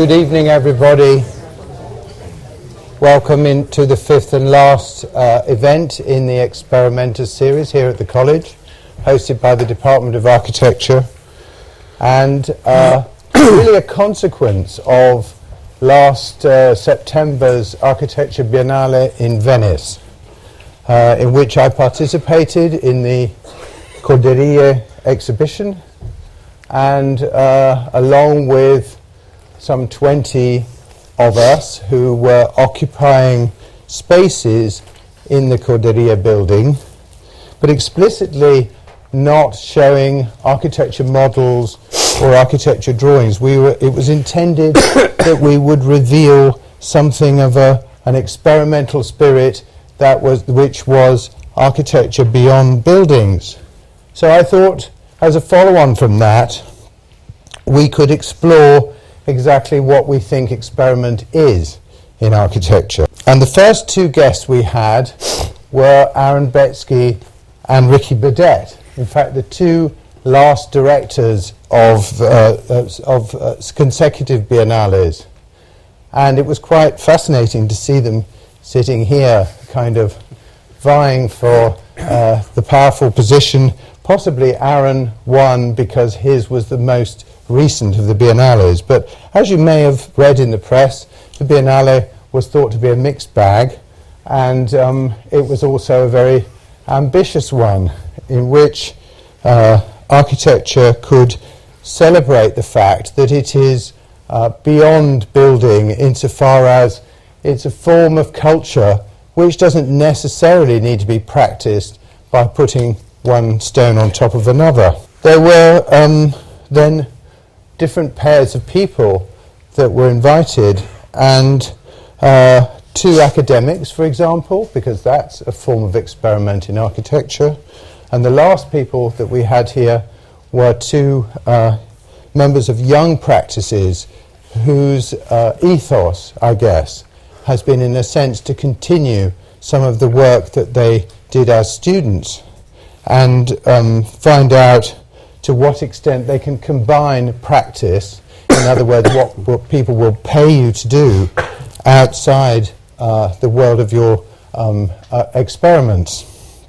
Good evening, everybody. Welcome to the fifth and last event in the XPERIMENTA series here at the college, hosted by the Department of Architecture, and really a consequence of last September's Architecture Biennale in Venice, in which I participated in the Corderie exhibition, and along with some 20 of us who were occupying spaces in the Corderia building, but explicitly not showing architecture models or architecture drawings. It was intended that we would reveal something of an experimental spirit which was architecture beyond buildings. So I thought, as a follow-on from that, we could explore exactly what we think experiment is in architecture. And the first two guests we had were Aaron Betsky and Ricky Burdett. In fact, the two last directors of consecutive biennales. And it was quite fascinating to see them sitting here, kind of vying for the powerful position. Possibly Aaron won because his was the most recent of the biennales, but as you may have read in the press, the biennale was thought to be a mixed bag, and it was also a very ambitious one in which architecture could celebrate the fact that it is beyond building insofar as it's a form of culture which doesn't necessarily need to be practiced by putting one stone on top of another. There were then different pairs of people that were invited, and two academics, for example, because that's a form of experiment in architecture. And the last people that we had here were two members of young practices whose ethos, I guess, has been in a sense to continue some of the work that they did as students and find out to what extent they can combine practice, in other words, what people will pay you to do outside the world of your experiments.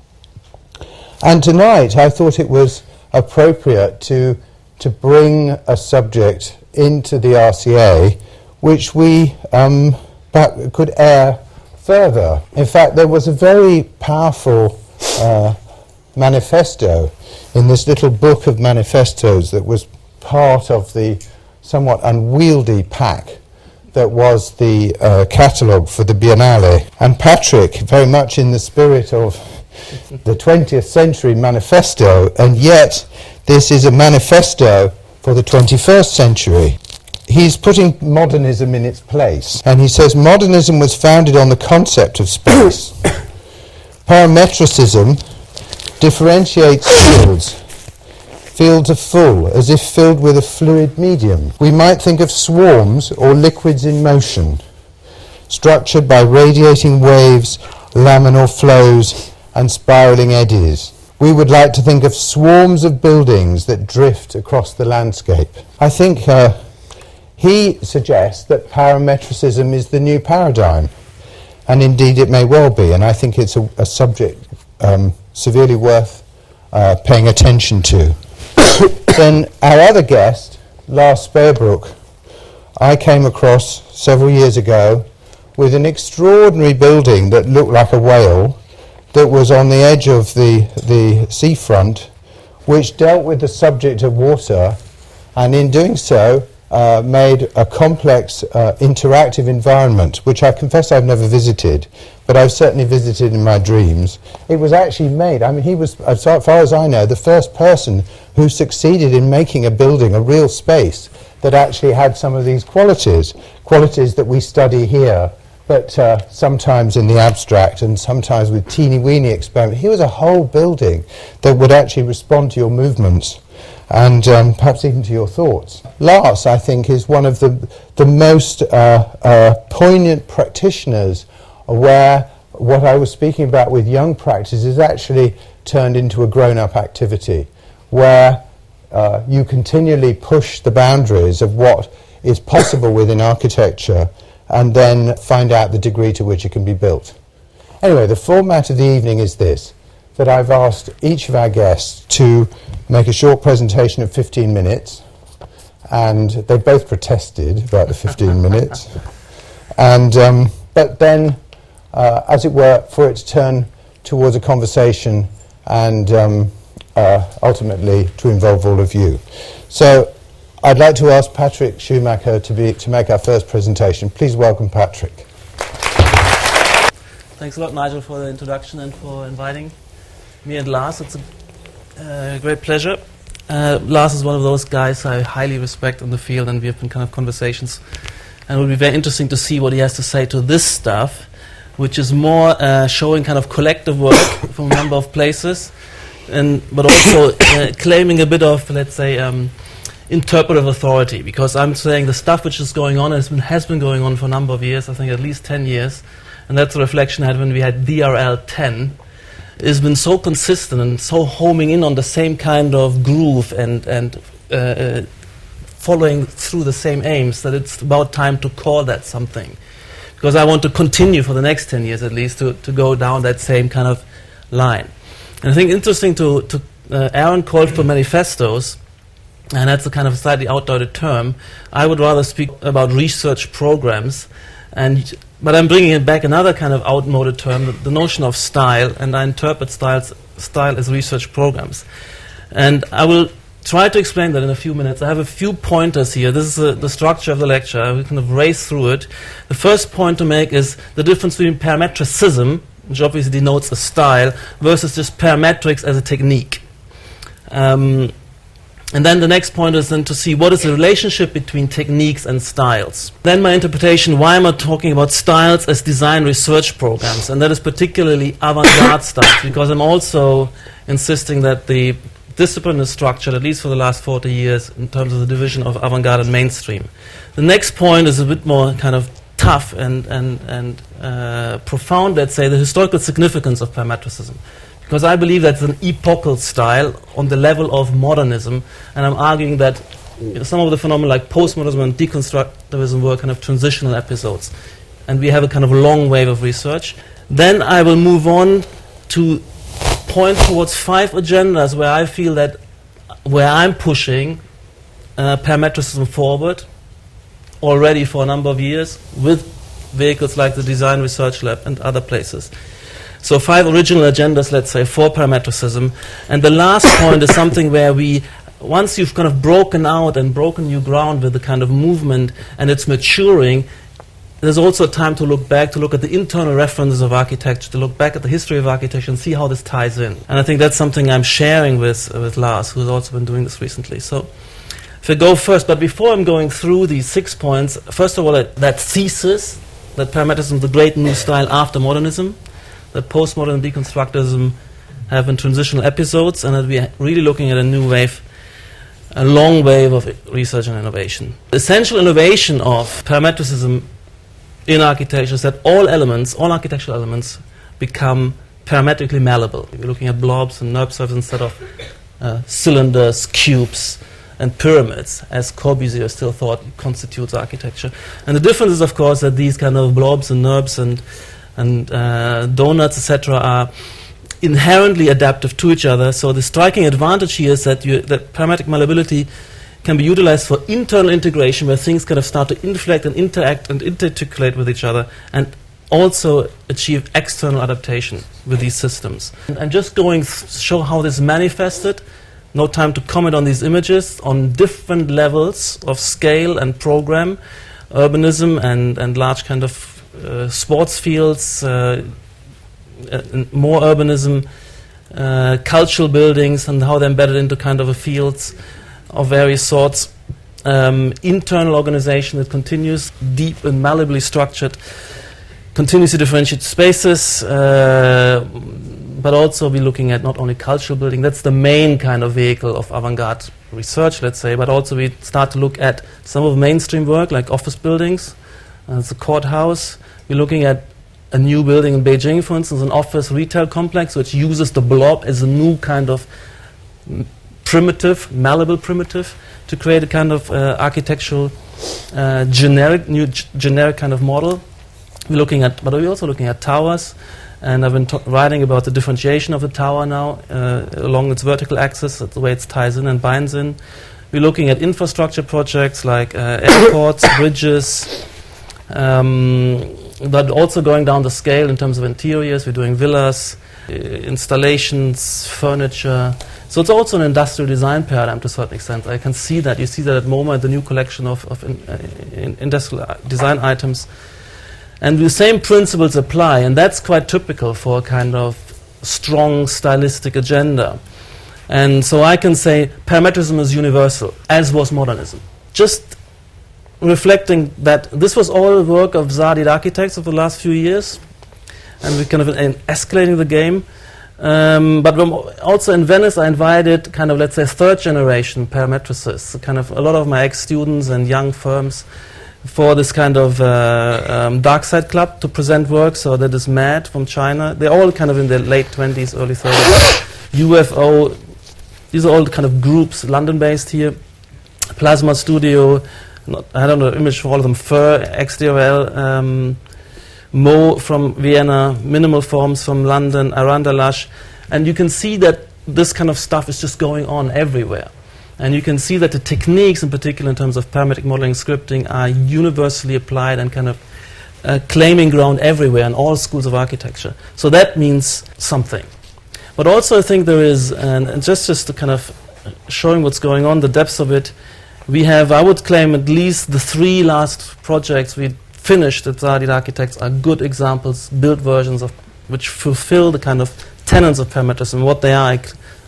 And tonight I thought it was appropriate to bring a subject into the RCA which we could air further. In fact, there was a very powerful manifesto in this little book of manifestos that was part of the somewhat unwieldy pack that was the catalogue for the Biennale. And Patrick, very much in the spirit of the 20th century manifesto, and yet this is a manifesto for the 21st century. He's putting modernism in its place, and he says modernism was founded on the concept of space. Parametricism differentiates fields are full, as if filled with a fluid medium. We might think of swarms or liquids in motion, structured by radiating waves, laminar flows, and spiraling eddies. We would like to think of swarms of buildings that drift across the landscape. I think he suggests that parametricism is the new paradigm, and indeed it may well be, and I think it's a subject severely worth paying attention to. Then our other guest, Lars Sperbrook, I came across several years ago with an extraordinary building that looked like a whale that was on the edge of the seafront, which dealt with the subject of water, and in doing so made a complex interactive environment, which I confess I've never visited, but I've certainly visited in my dreams. It was actually made, I mean, he was, as far as I know, the first person who succeeded in making a building, a real space, that actually had some of these qualities that we study here, but sometimes in the abstract and sometimes with teeny-weeny experiment. Here was a whole building that would actually respond to your movements and perhaps even to your thoughts. Lars, I think, is one of the most poignant practitioners where what I was speaking about with young practice is actually turned into a grown-up activity, where you continually push the boundaries of what is possible within architecture, and then find out the degree to which it can be built. Anyway, the format of the evening is this, that I've asked each of our guests to make a short presentation of 15 minutes, and they both protested about the 15 minutes, and but then, as it were, for it to turn towards a conversation and ultimately to involve all of you. So I'd like to ask Patrick Schumacher to make our first presentation. Please welcome Patrick. Thanks a lot, Nigel, for the introduction and for inviting me and Lars. It's a great pleasure. Lars is one of those guys I highly respect in the field, and we have been kind of conversations. And it will be very interesting to see what he has to say to this stuff, which is more showing kind of collective work from a number of places, but also claiming a bit of, let's say, interpretive authority, because I'm saying the stuff which is going on has been going on for a number of years, I think at least 10 years, and that's a reflection I had when we had DRL 10. It's been so consistent and so homing in on the same kind of groove and following through the same aims that it's about time to call that something. Because I want to continue for the next 10 years at least to go down that same kind of line. And I think interesting Aaron called for manifestos, and that's a kind of slightly outdated term. I would rather speak about research programs, but I'm bringing it back another kind of outmoded term, the notion of style, and I interpret style as research programs. And I will try to explain that in a few minutes. I have a few pointers here. This is the structure of the lecture. I will kind of race through it. The first point to make is the difference between parametricism, which obviously denotes a style, versus just parametrics as a technique. And then the next point is then to see what is the relationship between techniques and styles. Then my interpretation, why am I talking about styles as design research programs? And that is particularly avant-garde styles, because I'm also insisting that the discipline is structured, at least for the last 40 years, in terms of the division of avant-garde and mainstream. The next point is a bit more kind of tough and profound, let's say, the historical significance of parametricism. Because I believe that's an epochal style on the level of modernism, and I'm arguing that some of the phenomena like postmodernism and deconstructivism were kind of transitional episodes. And we have a kind of long wave of research. Then I will move on to point towards 5 agendas where I feel that where I'm pushing parametricism forward already for a number of years with vehicles like the Design Research Lab and other places. So 5 original agendas, let's say, for parametricism. And the last point is something where once you've kind of broken out and broken new ground with the kind of movement and it's maturing, there's also time to look back, to look at the internal references of architecture, to look back at the history of architecture and see how this ties in. And I think that's something I'm sharing with Lars, who's also been doing this recently. So if I go first, but before I'm going through these 6 points, first of all, that thesis, that parametricism is the great new style after modernism, that postmodern and deconstructivism have been transitional episodes, and that we are really looking at a new wave, a long wave of research and innovation. The essential innovation of parametricism in architecture is that all architectural elements become parametrically malleable. We're looking at blobs and NURB surfaces instead of cylinders, cubes, and pyramids, as Corbusier still thought constitutes architecture. And the difference is, of course, that these kind of blobs and NURBs and donuts, etc., are inherently adaptive to each other. So the striking advantage here is that parametric malleability can be utilized for internal integration, where things kind of start to inflect and interact and interarticulate with each other, and also achieve external adaptation with these systems. And I'm just going to show how this manifested. No time to comment on these images on different levels of scale and program, urbanism and large kind of sports fields, more urbanism, cultural buildings, and how they're embedded into kind of a fields of various sorts. Internal organization that continues, deep and malleably structured, continuously differentiated spaces, but also be looking at not only cultural building, that's the main kind of vehicle of avant-garde research, let's say, but also we start to look at some of mainstream work like office buildings, the courthouse. We're looking at a new building in Beijing, for instance, an office retail complex, which uses the blob as a new kind of primitive, malleable primitive, to create a kind of architectural generic kind of model. But we're also looking at towers, and I've been writing about the differentiation of the tower now along its vertical axis, the way it ties in and binds in. We're looking at infrastructure projects like airports, bridges, but also going down the scale in terms of interiors. We're doing villas, installations, furniture. So it's also an industrial design paradigm to a certain extent. I can see that. You see that at MoMA, the new collection of industrial design items. And the same principles apply, and that's quite typical for a kind of strong stylistic agenda. And so I can say parametrism is universal, as was modernism. Just reflecting that this was all the work of Zardid architects of the last few years, and we're kind of escalating the game. But also in Venice, I invited kind of, let's say, third generation parametricists, kind of a lot of my ex-students and young firms, for this kind of dark side club to present work. So that is MAD from China. They're all kind of in their late 20s, early 30s. UFO, these are all kind of groups, London-based here. Plasma Studio, I don't know the image for all of them, Fur, XDRL, Mo from Vienna, Minimal Forms from London, Aranda Lush. And you can see that this kind of stuff is just going on everywhere. And you can see that the techniques, in particular in terms of parametric modeling, scripting, are universally applied and kind of claiming ground everywhere in all schools of architecture. So that means something. But also I think there is, and just to kind of showing what's going on, the depths of it, we have, I would claim, at least the 3 last projects we finished at Zardid Architects are good examples, built versions of which fulfill the kind of tenets of parametrism. What they are,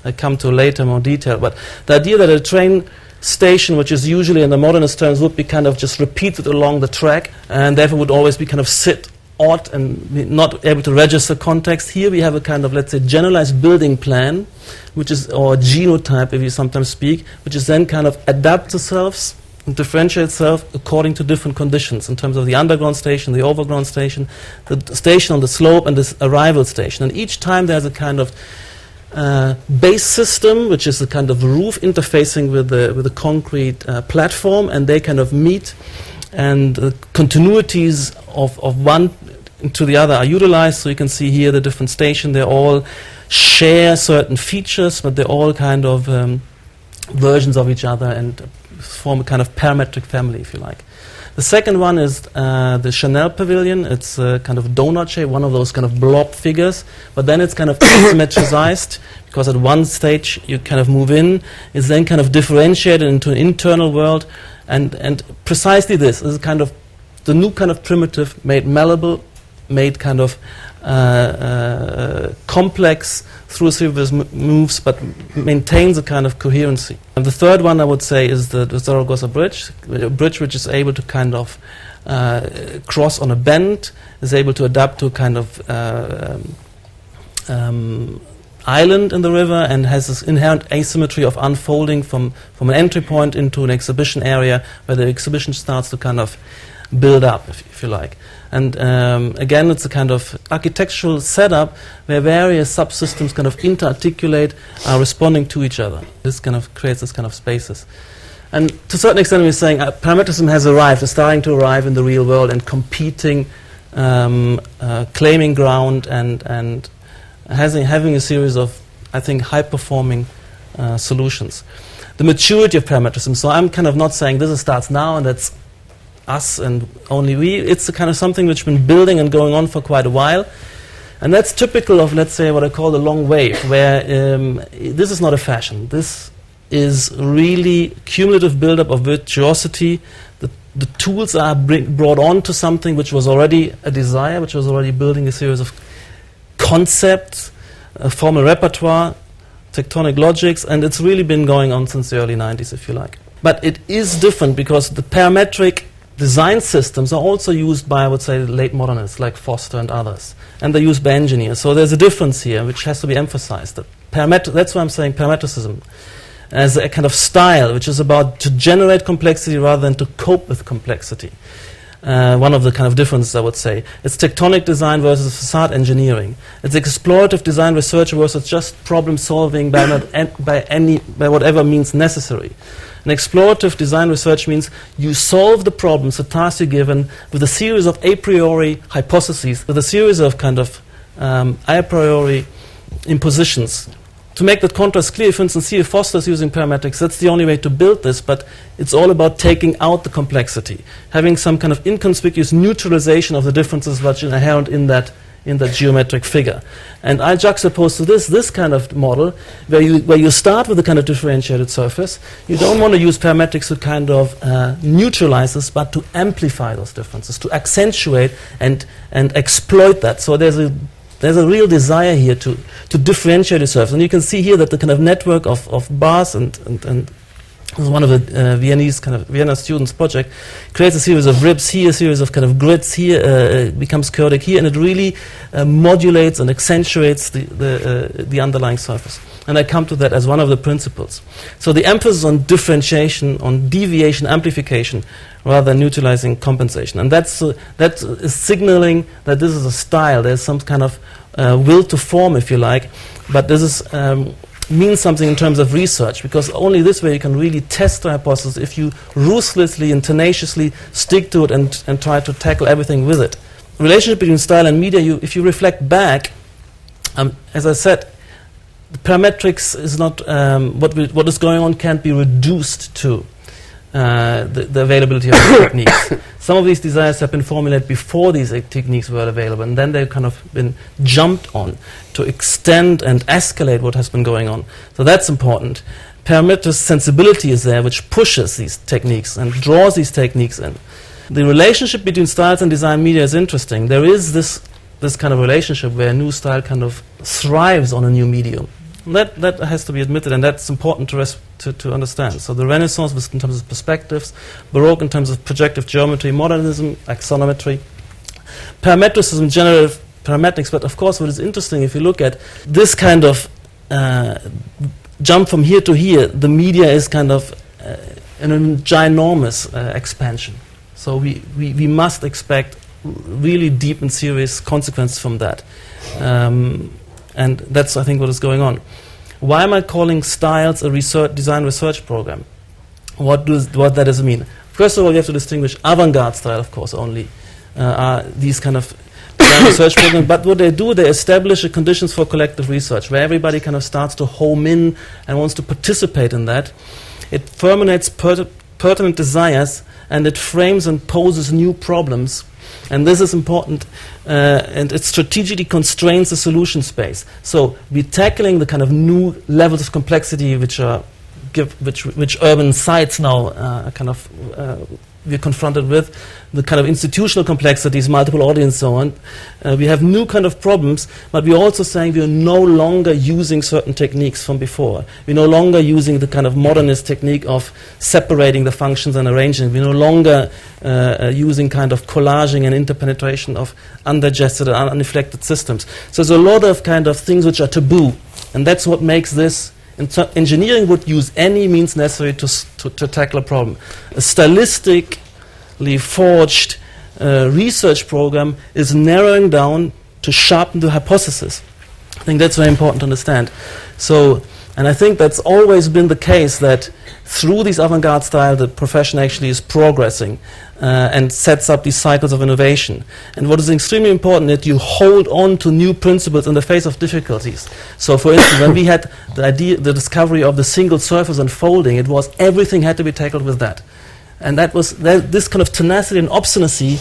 I come to later more detail. But the idea that a train station, which is usually in the modernist terms, would be kind of just repeated along the track, and therefore would always be kind of sit odd and not able to register context. Here we have a kind of, let's say, generalized building plan, which is, or genotype, if you sometimes speak, which is then kind of adapts itself and differentiate itself according to different conditions in terms of the underground station, the overground station, the station on the slope, and this arrival station. And each time there's a kind of base system, which is a kind of roof interfacing with the concrete platform, and they kind of meet, and the continuities of one to the other are utilized. So you can see here the different stations, they all share certain features, but they're all kind of versions of each other and form a kind of parametric family, if you like. The second one is the Chanel Pavilion. It's a kind of donut shape, one of those kind of blob figures, but then it's kind of asymmetricized, because at one stage you kind of move in, it's then kind of differentiated into an internal world, and precisely this is kind of the new kind of primitive, made malleable, made kind of complex through a series of moves, but maintains a kind of coherency. And the third one I would say is the Zaragoza Bridge, a bridge which is able to kind of cross on a bend, is able to adapt to a kind of island in the river, and has this inherent asymmetry of unfolding from an entry point into an exhibition area, where the exhibition starts to kind of build up, if you like. And again, it's a kind of architectural setup where various subsystems kind of interarticulate, are responding to each other. This kind of creates this kind of spaces. And to a certain extent, we're saying parametrism has arrived, is starting to arrive in the real world, and competing, claiming ground, and having a series of, I think, high-performing solutions. The maturity of parametrism, so I'm kind of not saying this starts now and that's us and only we. It's a kind of something which has been building and going on for quite a while. And that's typical of, let's say, what I call the long wave, where this is not a fashion. This is really cumulative buildup of virtuosity. The tools are brought on to something which was already a desire, which was already building a series of concepts, a formal repertoire, tectonic logics, and it's really been going on since the early 90s, if you like. But it is different because the parametric design systems are also used by, I would say, late modernists like Foster and others, and they're used by engineers. So there's a difference here which has to be emphasized. That's why I'm saying parametricism as a kind of style which is about to generate complexity rather than to cope with complexity. one of the kind of differences, I would say. It's tectonic design versus facade engineering. It's explorative design research versus just problem solving by whatever means necessary. An explorative design research means you solve the problems, the tasks you're given, with a series of a priori hypotheses, with a series of kind of a priori impositions. To make that contrast clear, for instance, here Foster is using parametrics. That's the only way to build this, but it's all about taking out the complexity, having some kind of inconspicuous neutralization of the differences which are inherent in that geometric figure. And I juxtapose to this kind of model, where you start with a kind of differentiated surface. You don't want to use parametrics to kind of neutralize this, but to amplify those differences, to accentuate and exploit that. So there's a real desire here to differentiate the surface. And you can see here that the kind of network of bars and this is one of the Vienna students' project, creates a series of ribs here, a series of kind of grids here, becomes chaotic here, and it really modulates and accentuates the underlying surface. And I come to that as one of the principles. So the emphasis on differentiation, on deviation, amplification, rather than neutralizing compensation. And that is signaling that this is a style. There's some kind of will to form, if you like, but this is means something in terms of research, because only this way you can really test the hypothesis if you ruthlessly and tenaciously stick to it and try to tackle everything with it. The relationship between style and media, if you reflect back, as I said, the parametrics is not what is going on can't be reduced to the availability of the techniques. Some of these desires have been formulated before these techniques were available, and then they've kind of been jumped on to extend and escalate what has been going on. So that's important. Parametric sensibility is there, which pushes these techniques and draws these techniques in. The relationship between styles and design media is interesting. There is this kind of relationship where a new style kind of thrives on a new medium. That has to be admitted, and that's important to understand. So the Renaissance was in terms of perspectives, Baroque in terms of projective geometry, modernism, axonometry, parametricism, generative parametrics. But of course, what is interesting, if you look at this kind of jump from here to here, the media is kind of in a ginormous expansion. So we must expect really deep and serious consequences from that. And that's, I think, what is going on. Why am I calling styles a design research program? What does it mean? First of all, you have to distinguish avant-garde style, of course, only are these kind of design research programs. But what they do, they establish the conditions for collective research, where everybody kind of starts to home in and wants to participate in that. It formulates pertinent desires, and it frames and poses new problems. And this is important, and it strategically constrains the solution space. So we're tackling the kind of new levels of complexity which urban sites now we're confronted with, the kind of institutional complexities, multiple audience, so on. We have new kind of problems, but we're also saying we're no longer using certain techniques from before. We're no longer using the kind of modernist technique of separating the functions and arranging. We're no longer using kind of collaging and interpenetration of undigested and unreflected systems. So there's a lot of kind of things which are taboo, and that's what makes this. Engineering would use any means necessary to tackle a problem. A stylistically forged research program is narrowing down to sharpen the hypothesis. I think that's very important to understand. So, and I think that's always been the case, that through these avant-garde style, the profession actually is progressing and sets up these cycles of innovation. And what is extremely important is that you hold on to new principles in the face of difficulties. So, for instance, when we had the discovery of the single surface unfolding, it was everything had to be tackled with that. And this kind of tenacity and obstinacy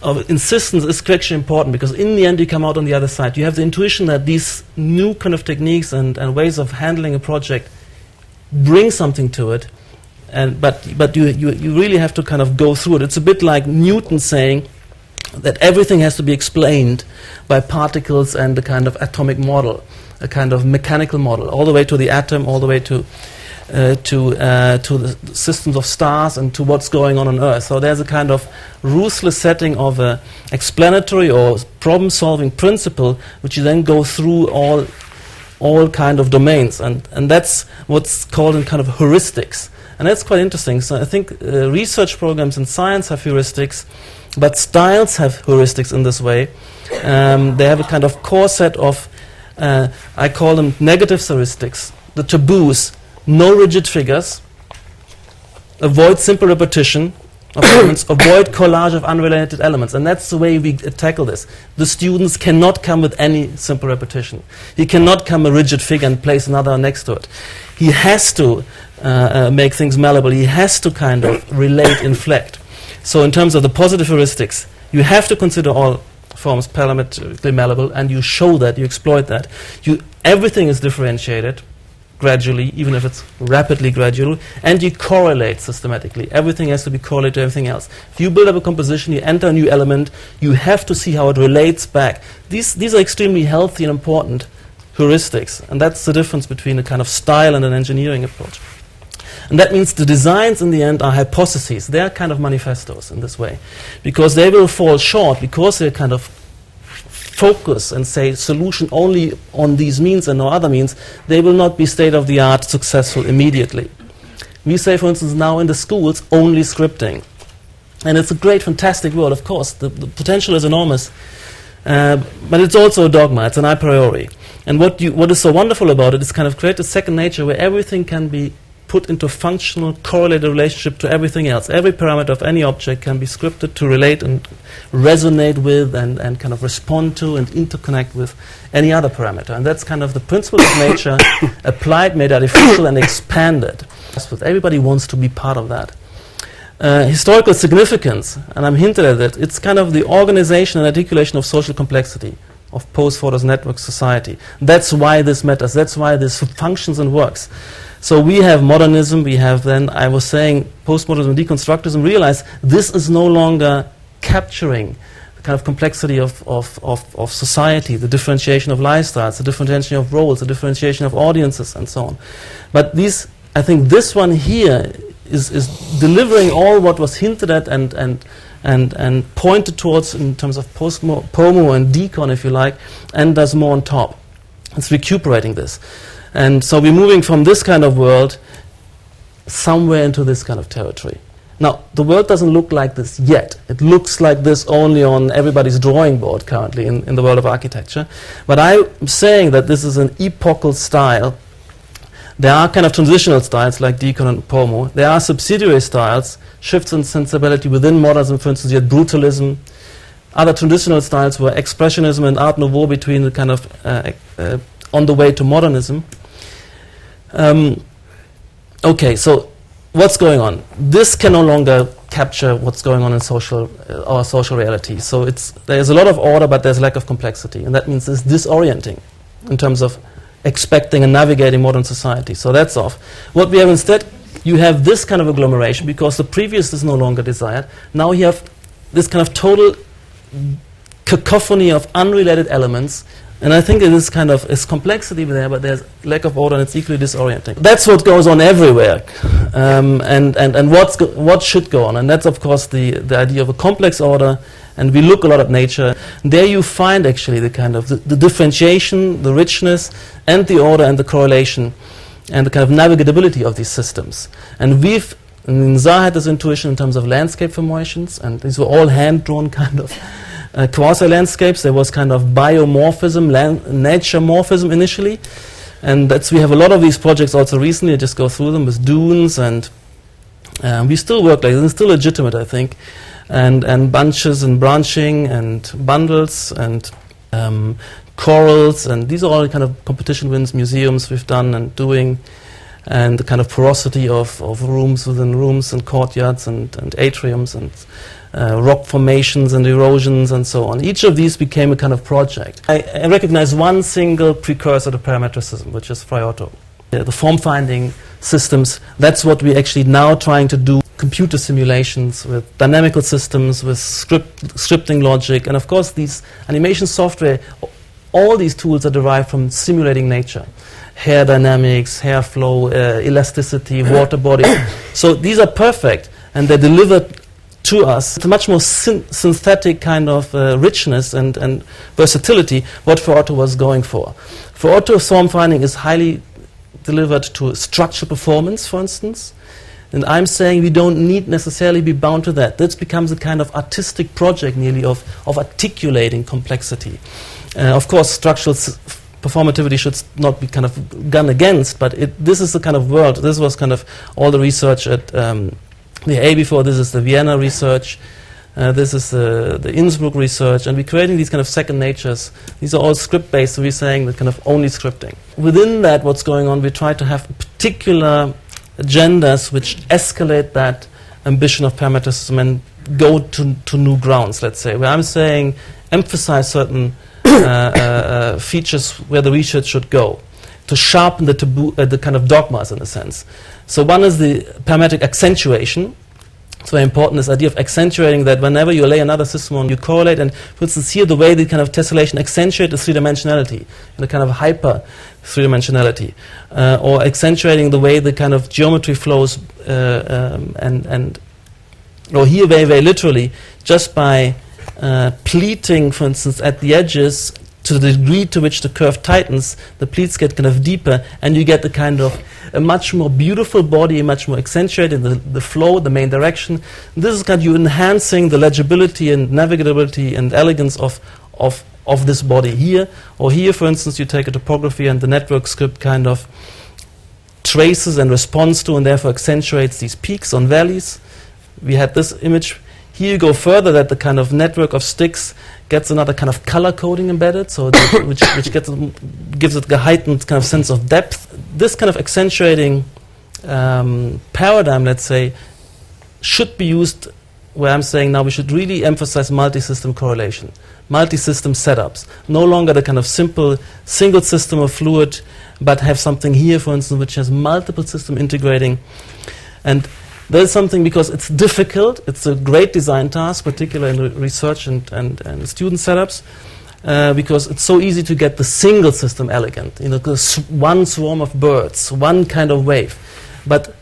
of insistence is actually important, because in the end you come out on the other side. You have the intuition that these new kind of techniques and ways of handling a project bring something to it, but you really have to kind of go through it. It's a bit like Newton saying that everything has to be explained by particles and a kind of atomic model, a kind of mechanical model, all the way to the atom, all the way to the systems of stars and to what's going on Earth. So there's a kind of ruthless setting of a explanatory or problem-solving principle, which you then go through all kind of domains, and that's what's called in kind of heuristics. And that's quite interesting. So I think research programs in science have heuristics, but styles have heuristics in this way. They have a kind of core set of, I call them negative heuristics, the taboos, no rigid figures, avoid simple repetition of elements, avoid collage of unrelated elements. And that's the way we tackle this. The students cannot come with any simple repetition. He cannot come a rigid figure and place another next to it. He has to make things malleable. He has to kind of relate, inflect. So in terms of the positive heuristics, you have to consider all forms parametrically malleable, and you show that, you exploit that. Everything is differentiated gradually, even if it's rapidly gradual, and you correlate systematically. Everything has to be correlated to everything else. If you build up a composition, you enter a new element, you have to see how it relates back. These are extremely healthy and important heuristics, and that's the difference between a kind of style and an engineering approach. And that means the designs in the end are hypotheses. They are kind of manifestos in this way, because they will fall short, because they kind of focus and say solution only on these means and no other means. They will not be state-of-the-art successful immediately. We say, for instance, now in the schools only scripting, and it's a great, fantastic world. Of course, the potential is enormous, but it's also a dogma. It's an a priori. And what is so wonderful about it is kind of create a second nature where everything can be put into functional, correlated relationship to everything else. Every parameter of any object can be scripted to relate and resonate with and kind of respond to and interconnect with any other parameter. And that's kind of the principle of nature applied, made artificial, and expanded. Everybody wants to be part of that. Historical significance, and I'm hinted at it, it's kind of the organization and articulation of social complexity of post-Fordist network society. That's why this matters. That's why this functions and works. So we have modernism, we have then, I was saying, postmodernism and deconstructivism. Realize this is no longer capturing the kind of complexity of society, the differentiation of lifestyles, the differentiation of roles, the differentiation of audiences, and so on. But these, I think this one here is delivering all what was hinted at and pointed towards in terms of post-pomo and decon, if you like, and does more on top. It's recuperating this. And so we're moving from this kind of world somewhere into this kind of territory. Now, the world doesn't look like this yet. It looks like this only on everybody's drawing board currently in the world of architecture. But I'm saying that this is an epochal style. There are kind of transitional styles like decon and pomo. There are subsidiary styles, shifts in sensibility within modernism. For instance, you had brutalism. Other traditional styles were expressionism and art nouveau between the kind of on the way to modernism. Okay, so what's going on? This can no longer capture what's going on in our social reality. So there's a lot of order, but there's lack of complexity, and that means it's disorienting in terms of expecting and navigating modern society. So that's off. What we have instead, you have this kind of agglomeration because the previous is no longer desired. Now you have this kind of total cacophony of unrelated elements. And I think it is kind of, it's complexity there, but there's lack of order and it's equally disorienting. That's what goes on everywhere. And what should go on? And that's, of course, the idea of a complex order. And we look a lot at nature. There you find actually the kind of the differentiation, the richness, and the order and the correlation, and the kind of navigability of these systems. And Zaha had this intuition in terms of landscape formations, and these were all hand-drawn kind of quasi-landscapes. There was kind of biomorphism, nature-morphism initially, and we have a lot of these projects also recently. I just go through them with dunes, and we still work like this. It's still legitimate, I think, and bunches and branching and bundles and corals, and these are all kind of competition wins, museums we've done and doing, and the kind of porosity of rooms within rooms and courtyards and atriums and rock formations and erosions and so on. Each of these became a kind of project. I recognize one single precursor to parametricism, which is Frei Otto. The form-finding systems, that's what we're actually now trying to do. Computer simulations with dynamical systems, with scripting logic, and of course these animation software, all these tools are derived from simulating nature. Hair dynamics, hair flow, elasticity, water body. So these are perfect, and they're delivered to us. It's a much more synthetic kind of richness and versatility what Frei Otto was going for. For Otto, form finding is highly delivered to structural performance, for instance, And I'm saying we don't need necessarily be bound to that. This becomes a kind of artistic project nearly of articulating complexity. Of course, structural performativity should not be kind of gone against, but this is the kind of world. This was kind of all the research at the A before. This is the Vienna research. This is the Innsbruck research, and we're creating these kind of second natures. These are all script-based, so we're saying that kind of only scripting. Within that, what's going on, we try to have particular agendas which escalate that ambition of parametricism and go to new grounds, let's say, where I'm saying emphasize certain features where the research should go, to sharpen the taboo, the kind of dogmas in a sense. So one is the parametric accentuation. It's very important, this idea of accentuating that whenever you lay another system on, you correlate, and for instance here the way the kind of tessellation accentuate the three-dimensionality, in a kind of hyper three-dimensionality, or accentuating the way the kind of geometry flows, or here very, very literally, just by pleating, for instance, at the edges, to the degree to which the curve tightens, the pleats get kind of deeper, and you get the kind of a much more beautiful body, much more accentuated, the flow, the main direction. This is kind of you enhancing the legibility and navigability and elegance of this body here. Or here, for instance, you take a topography and the network script kind of traces and responds to and therefore accentuates these peaks on valleys. We had this image. Here you go further, that the kind of network of sticks gets another kind of color coding embedded, so that which gives it a heightened kind of sense of depth. This kind of accentuating paradigm, let's say, should be used where I'm saying now we should really emphasize multi-system correlation, multi-system setups. No longer the kind of simple single system of fluid, but have something here, for instance, which has multiple system integrating. And there's something, because it's difficult, it's a great design task, particularly in research and student setups, because it's so easy to get the single system elegant, you know, one swarm of birds, one kind of wave. But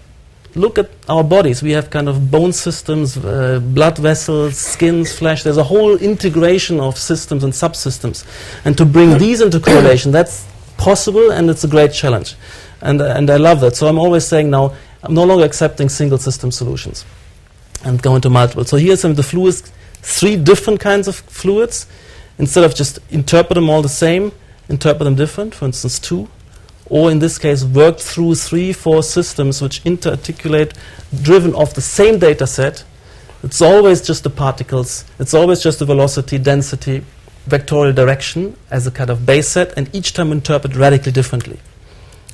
look at our bodies. We have kind of bone systems, blood vessels, skins, flesh. There's a whole integration of systems and subsystems. And to bring these into correlation, that's possible, and it's a great challenge. And I love that. So I'm always saying now, I'm no longer accepting single system solutions and go into multiple. So here's some of the fluids, 3 different kinds of fluids. Instead of just interpret them all the same, interpret them different, for instance 2. Or in this case, work through 3, 4 systems which interarticulate, driven off the same data set. It's always just the particles, it's always just the velocity, density, vectorial direction as a kind of base set, and each time interpret radically differently.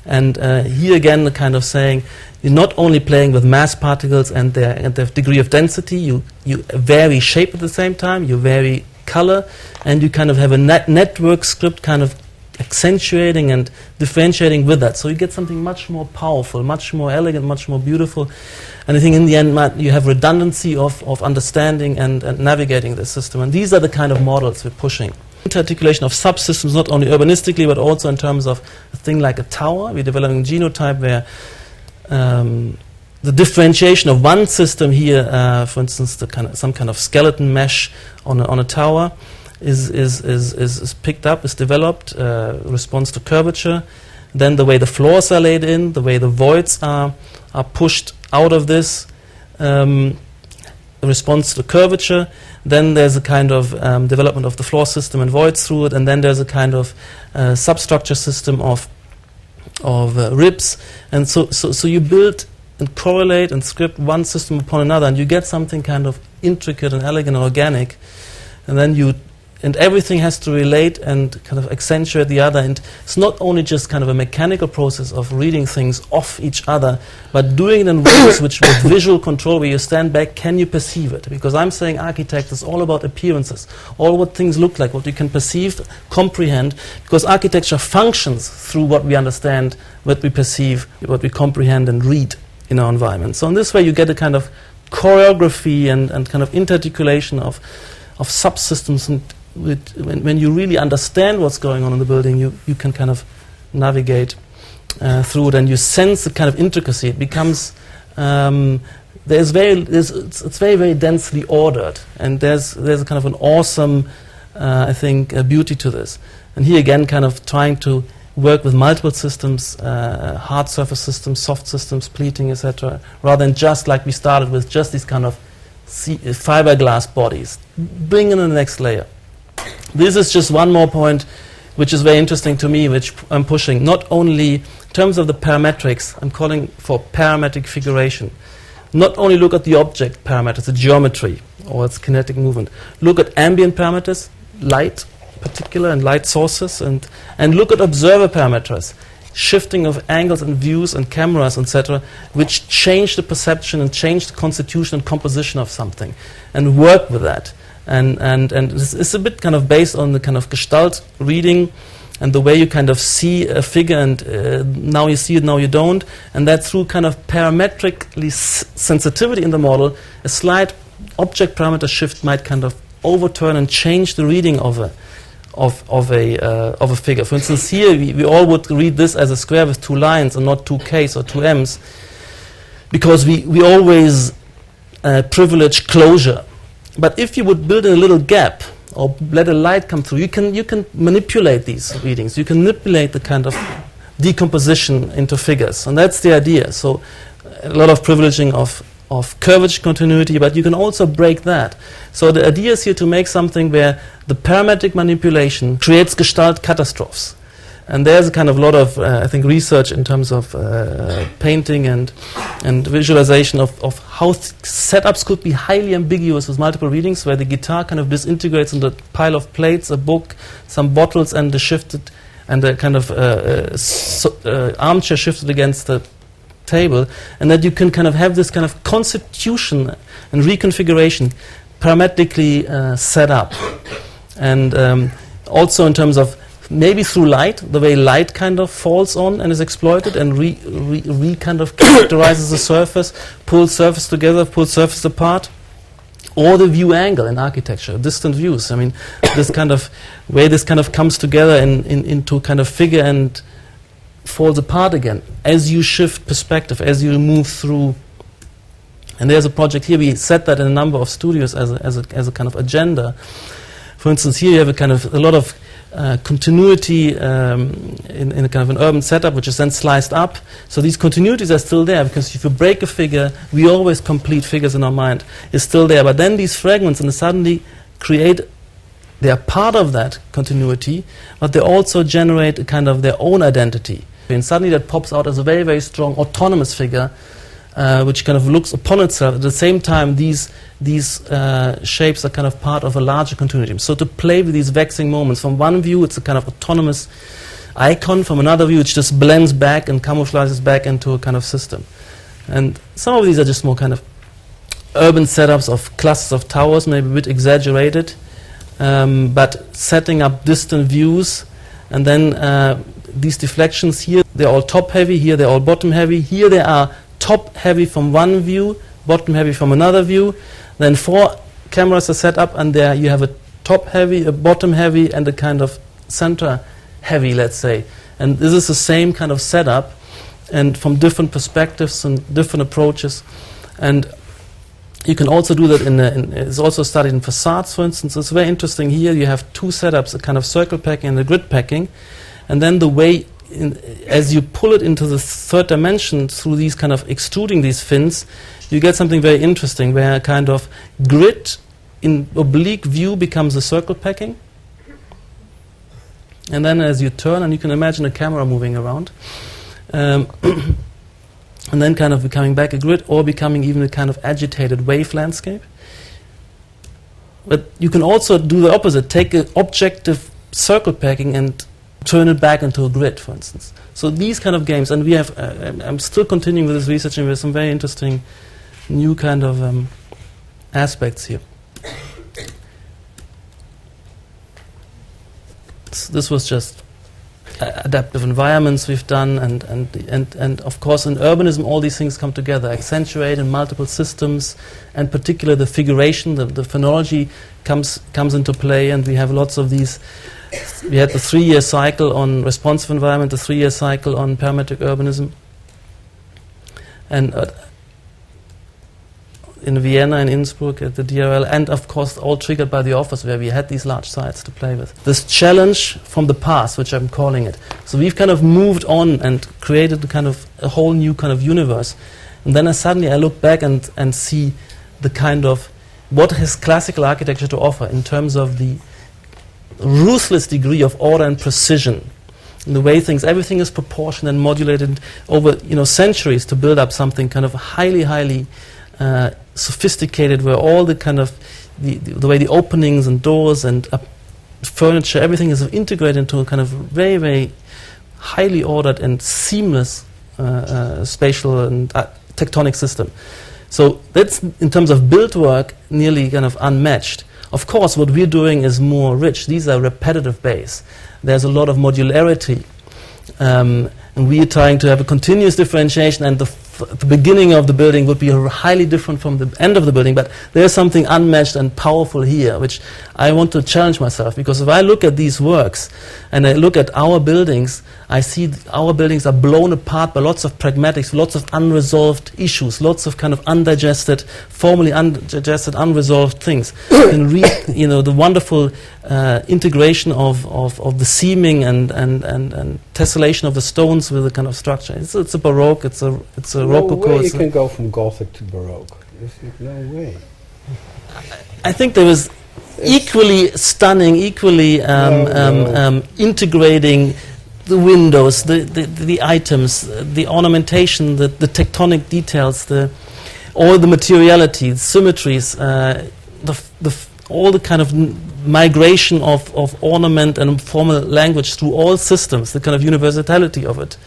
And here again, the kind of saying, you're not only playing with mass particles and their degree of density, you vary shape at the same time, you vary color, and you kind of have a network script kind of accentuating and differentiating with that. So you get something much more powerful, much more elegant, much more beautiful. And I think in the end, you have redundancy of understanding and navigating the system. And these are the kind of models we're pushing. Interarticulation of subsystems, not only urbanistically, but also in terms of a thing like a tower. We're developing a genotype where the differentiation of one system here, for instance, some kind of skeleton mesh on a tower, is picked up, is developed, responds to curvature. Then the way the floors are laid in, the way the voids are pushed out of this, responds to curvature. Then there's a kind of development of the floor system and voids through it, and then there's a kind of substructure system of ribs. And so you build and correlate and script one system upon another, and you get something kind of intricate and elegant and organic. And then and everything has to relate and kind of accentuate the other. And it's not only just kind of a mechanical process of reading things off each other, but doing it in ways which, with visual control, where you stand back, can you perceive it? Because I'm saying architect is all about appearances, all what things look like, what you can perceive, comprehend, because architecture functions through what we understand, what we perceive, what we comprehend and read in our environment. So in this way you get a kind of choreography and kind of interarticulation of subsystems, and when you really understand what's going on in the building, you can kind of navigate through it, and you sense the kind of intricacy. It becomes it's very, very densely ordered, and there's a kind of an awesome I think beauty to this. And here again, kind of trying to work with multiple systems, hard surface systems, soft systems, pleating, etc., rather than just like we started with, just these kind of fiberglass bodies. Bring in the next layer. This is just one more point which is very interesting to me, which I'm pushing. Not only in terms of the parametrics, I'm calling for parametric figuration. Not only look at the object parameters, the geometry or its kinetic movement. Look at ambient parameters, light particular and light sources, and look at observer parameters, shifting of angles and views and cameras, etc., which change the perception and change the constitution and composition of something, and work with that. And it's a bit kind of based on the kind of Gestalt reading and the way you kind of see a figure, and now you see it, now you don't, and that through kind of parametrically sensitivity in the model, a slight object parameter shift might kind of overturn and change the reading of a figure. For instance, here we all would read this as a square with two lines and not two K's or two M's, because we always privilege closure. But if you would build in a little gap or let a light come through, you can manipulate these readings. You can manipulate the kind of decomposition into figures, and that's the idea. So a lot of privileging of curvature continuity, but you can also break that. So the idea is here to make something where the parametric manipulation creates Gestalt catastrophes. And there's a kind of lot of, I think, research in terms of painting and visualization of how setups could be highly ambiguous with multiple readings, where the guitar kind of disintegrates into a pile of plates, a book, some bottles, and the shifted, and the kind of armchair shifted against the table, and that you can kind of have this kind of constitution and reconfiguration parametrically set up. And also in terms of maybe through light, the way light kind of falls on and is exploited and kind of characterizes the surface, pulls surface together, pulls surface apart, or the view angle in architecture, distant views. I mean, this kind of way this kind of comes together into kind of figure and falls apart again as you shift perspective, as you move through. And there's a project here, we set that in a number of studios as a kind of agenda. For instance, here you have a lot of continuity in a kind of an urban setup, which is then sliced up. So these continuities are still there, because if you break a figure, we always complete figures in our mind, is still there. But then these fragments and suddenly they are part of that continuity, but they also generate a kind of their own identity. And suddenly that pops out as a very, very strong autonomous figure, which kind of looks upon itself. At the same time, these shapes are kind of part of a larger continuity. So to play with these vexing moments, from one view it's a kind of autonomous icon, from another view it just blends back and camouflages back into a kind of system. And some of these are just more kind of urban setups of clusters of towers, maybe a bit exaggerated, but setting up distant views, and then these deflections here, they're all top heavy, here they're all bottom heavy, here they are top heavy from one view, bottom heavy from another view. Then 4 cameras are set up, and there you have a top heavy, a bottom heavy, and a kind of center heavy, let's say. And this is the same kind of setup, and from different perspectives and different approaches. And you can also do that it's also studied in facades, for instance. It's very interesting. Here you have 2 setups, a kind of circle packing and a grid packing. And then the way, as you pull it into the third dimension through these kind of extruding these fins, you get something very interesting, where a kind of grid in oblique view becomes a circle packing. And then as you turn, and you can imagine a camera moving around, and then kind of becoming back a grid, or becoming even a kind of agitated wave landscape. But you can also do the opposite, take an objective circle packing and turn it back into a grid, for instance. So these kind of games, and we have, I'm still continuing with this research, and there's some very interesting new kind of aspects here. This was just adaptive environments we've done, and of course in urbanism all these things come together, accentuate in multiple systems, and particularly the figuration, the phonology comes into play, and we have lots of these. We had the 3-year cycle on responsive environment, the 3-year cycle on parametric urbanism. And in Vienna and Innsbruck at the DRL, and of course all triggered by the office where we had these large sites to play with. This challenge from the past, which I'm calling it. So we've kind of moved on and created a whole new kind of universe. And then suddenly I look back and see the kind of what has classical architecture to offer in terms of the ruthless degree of order and precision. In the way everything is proportioned and modulated over centuries to build up something kind of highly sophisticated, where all the kind of the way the openings and doors and furniture, everything is integrated into a kind of very, very highly ordered and seamless spatial and tectonic system. So that's, in terms of build work, nearly kind of unmatched. Of course, what we're doing is more rich. These are repetitive base. There's a lot of modularity, and we are trying to have a continuous differentiation, and the beginning of the building would be highly different from the end of the building, but there's something unmatched and powerful here, which I want to challenge myself, because if I look at these works and I look at our buildings, I see our buildings are blown apart by lots of pragmatics, lots of unresolved issues, lots of kind of undigested, formally undigested, unresolved things. And the wonderful integration of the seaming and tessellation of the stones with the kind of structure. It's a Baroque, it's a Rococo. No way you can go from Gothic to Baroque. There's no way. I think there was equally stunning, equally integrating the windows, the items, the ornamentation, the tectonic details, all the materiality, the symmetries, all the kind of migration of ornament and formal language through all systems, the kind of universality of it,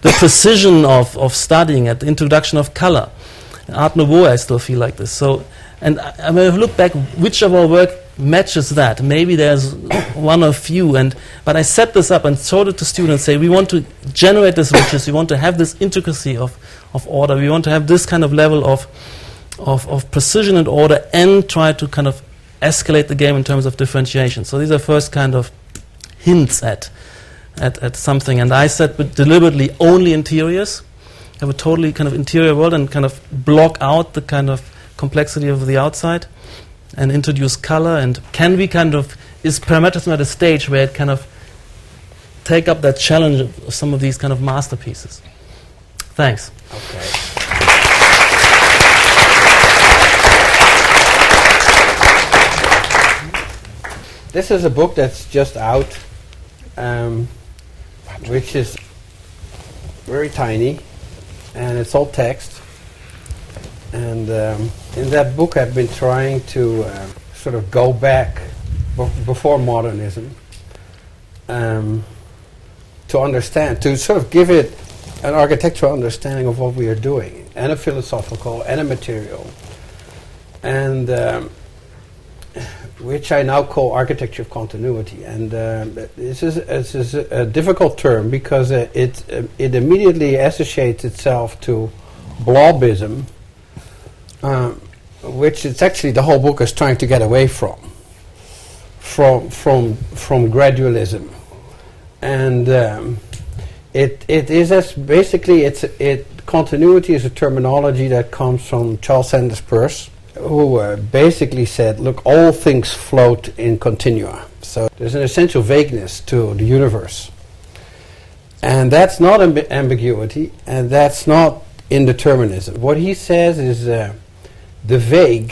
the precision of studying it, the introduction of color. Art Nouveau, I still feel like this. So, and I mean, look back, which of our work matches that? Maybe there's one or few, but I set this up and showed it to students, say we want to generate this richness, we want to have this intricacy of order, we want to have this kind of level of precision and order, and try to kind of escalate the game in terms of differentiation. So these are first kind of hints at something, and I said but deliberately only interiors, have a totally kind of interior world and kind of block out the kind of complexity of the outside and introduce color. And can we kind of, is parametric at a stage where it kind of take up that challenge of some of these kind of masterpieces? Thanks. Okay. This is a book that's just out, which is very tiny, and it's all text. And in that book I've been trying to sort of go back before modernism to understand, to sort of give it an architectural understanding of what we are doing, and a philosophical and a material, and which I now call architecture of continuity. And this is a difficult term because it immediately associates itself to blobism, which it's actually the whole book is trying to get away from gradualism. And it is as basically continuity is a terminology that comes from Charles Sanders Peirce, who basically said, look, all things float in continua. So there's an essential vagueness to the universe. And that's not ambiguity, and that's not indeterminism. What he says is the vague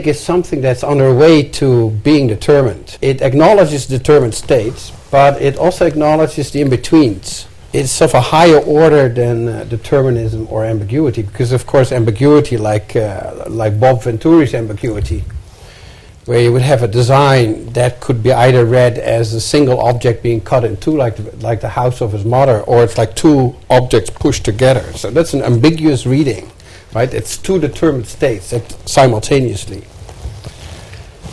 is something that's on our way to being determined. It acknowledges determined states, but it also acknowledges the in-betweens. It's of a higher order than determinism or ambiguity, because of course ambiguity, like Bob Venturi's ambiguity, where you would have a design that could be either read as a single object being cut in two, like the house of his mother, or it's like two objects pushed together. So that's an ambiguous reading, right? It's two determined states simultaneously.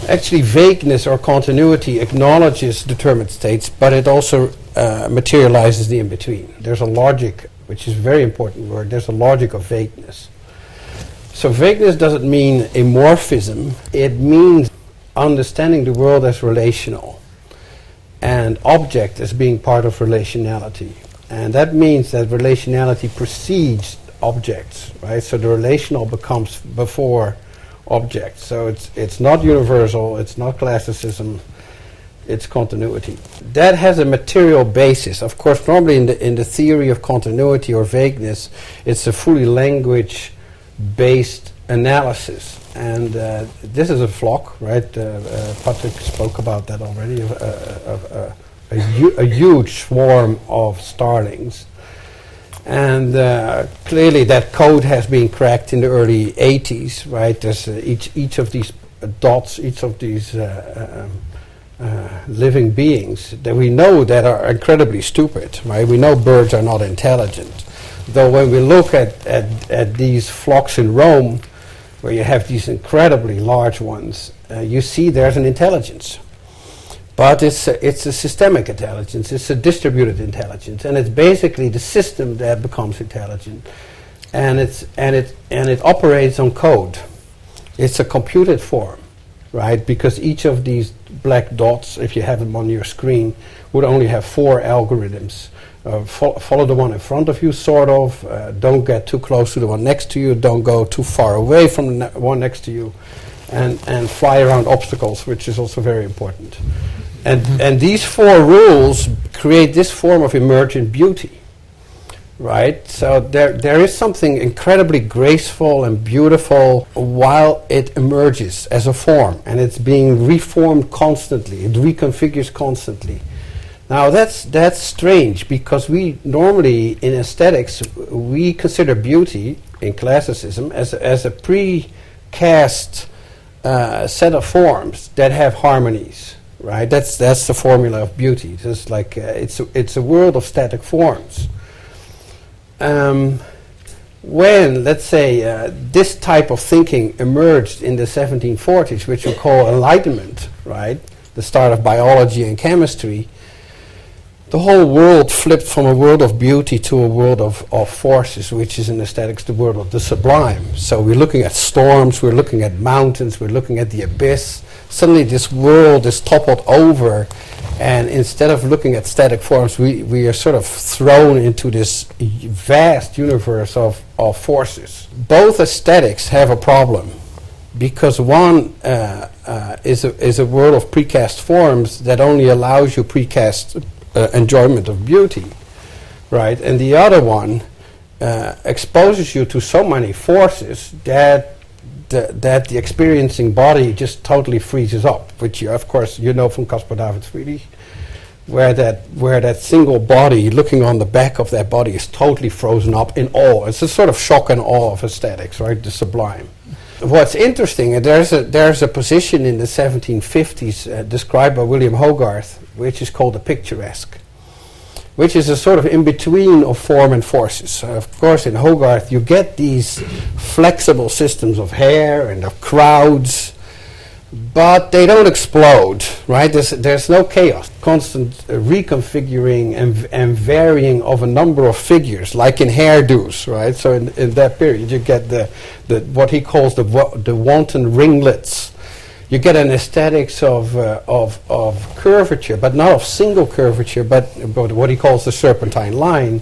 Actually, vagueness or continuity acknowledges determined states, but it also materializes the in-between. There's a logic, which is a very important word. There's a logic of vagueness. So vagueness doesn't mean amorphism. It means understanding the world as relational and object as being part of relationality. And that means that relationality precedes objects, right? So the relational becomes before objects. So it's not universal, it's not classicism, it's continuity. That has a material basis. Of course, normally in the theory of continuity or vagueness, it's a fully language-based analysis. And this is a flock, right? Patrick spoke about that already, a huge swarm of starlings. And clearly that code has been cracked in the early 80s, right? There's each of these dots, each of these living beings that we know that are incredibly stupid, right? We know birds are not intelligent. Though when we look at these flocks in Rome, where you have these incredibly large ones, you see there's an intelligence. But it's a systemic intelligence, it's a distributed intelligence, and it's basically the system that becomes intelligent. And it operates on code. It's a computed form, right? Because each of these black dots, if you have them on your screen, would only have 4 algorithms. Follow the one in front of you, sort of. Don't get too close to the one next to you. Don't go too far away from the one next to you. And fly around obstacles, which is also very important. And these 4 rules create this form of emergent beauty, right? So there is something incredibly graceful and beautiful while it emerges as a form, and it's being reformed constantly. It reconfigures constantly. Now that's strange, because we normally in aesthetics we consider beauty in classicism as a precast set of forms that have harmonies. Right, that's the formula of beauty. It's like it's a world of static forms. When, let's say, this type of thinking emerged in the 1740s, which we call Enlightenment, right, the start of biology and chemistry, the whole world flipped from a world of beauty to a world of forces, which is in aesthetics the world of the sublime. So we're looking at storms, we're looking at mountains, we're looking at the abyss. Suddenly this world is toppled over, and instead of looking at static forms, we are sort of thrown into this vast universe of forces. Both aesthetics have a problem, because one is a world of precast forms that only allows you precast enjoyment of beauty, right? And the other one exposes you to so many forces that the experiencing body just totally freezes up, which you, of course, you know from Caspar David Friedrich, where that single body, looking on the back of that body, is totally frozen up in awe. It's a sort of shock and awe of aesthetics, right? The sublime. What's interesting, there's a position in the 1750s described by William Hogarth, which is called the picturesque, which is a sort of in-between of form and forces. Of course, in Hogarth, you get these flexible systems of hair and of crowds, but they don't explode, right? There's no chaos. Constant reconfiguring and varying of a number of figures, like in hairdos, right? So in that period, you get the what he calls the wanton ringlets. You get an aesthetics of curvature, but not of single curvature, but what he calls the serpentine line,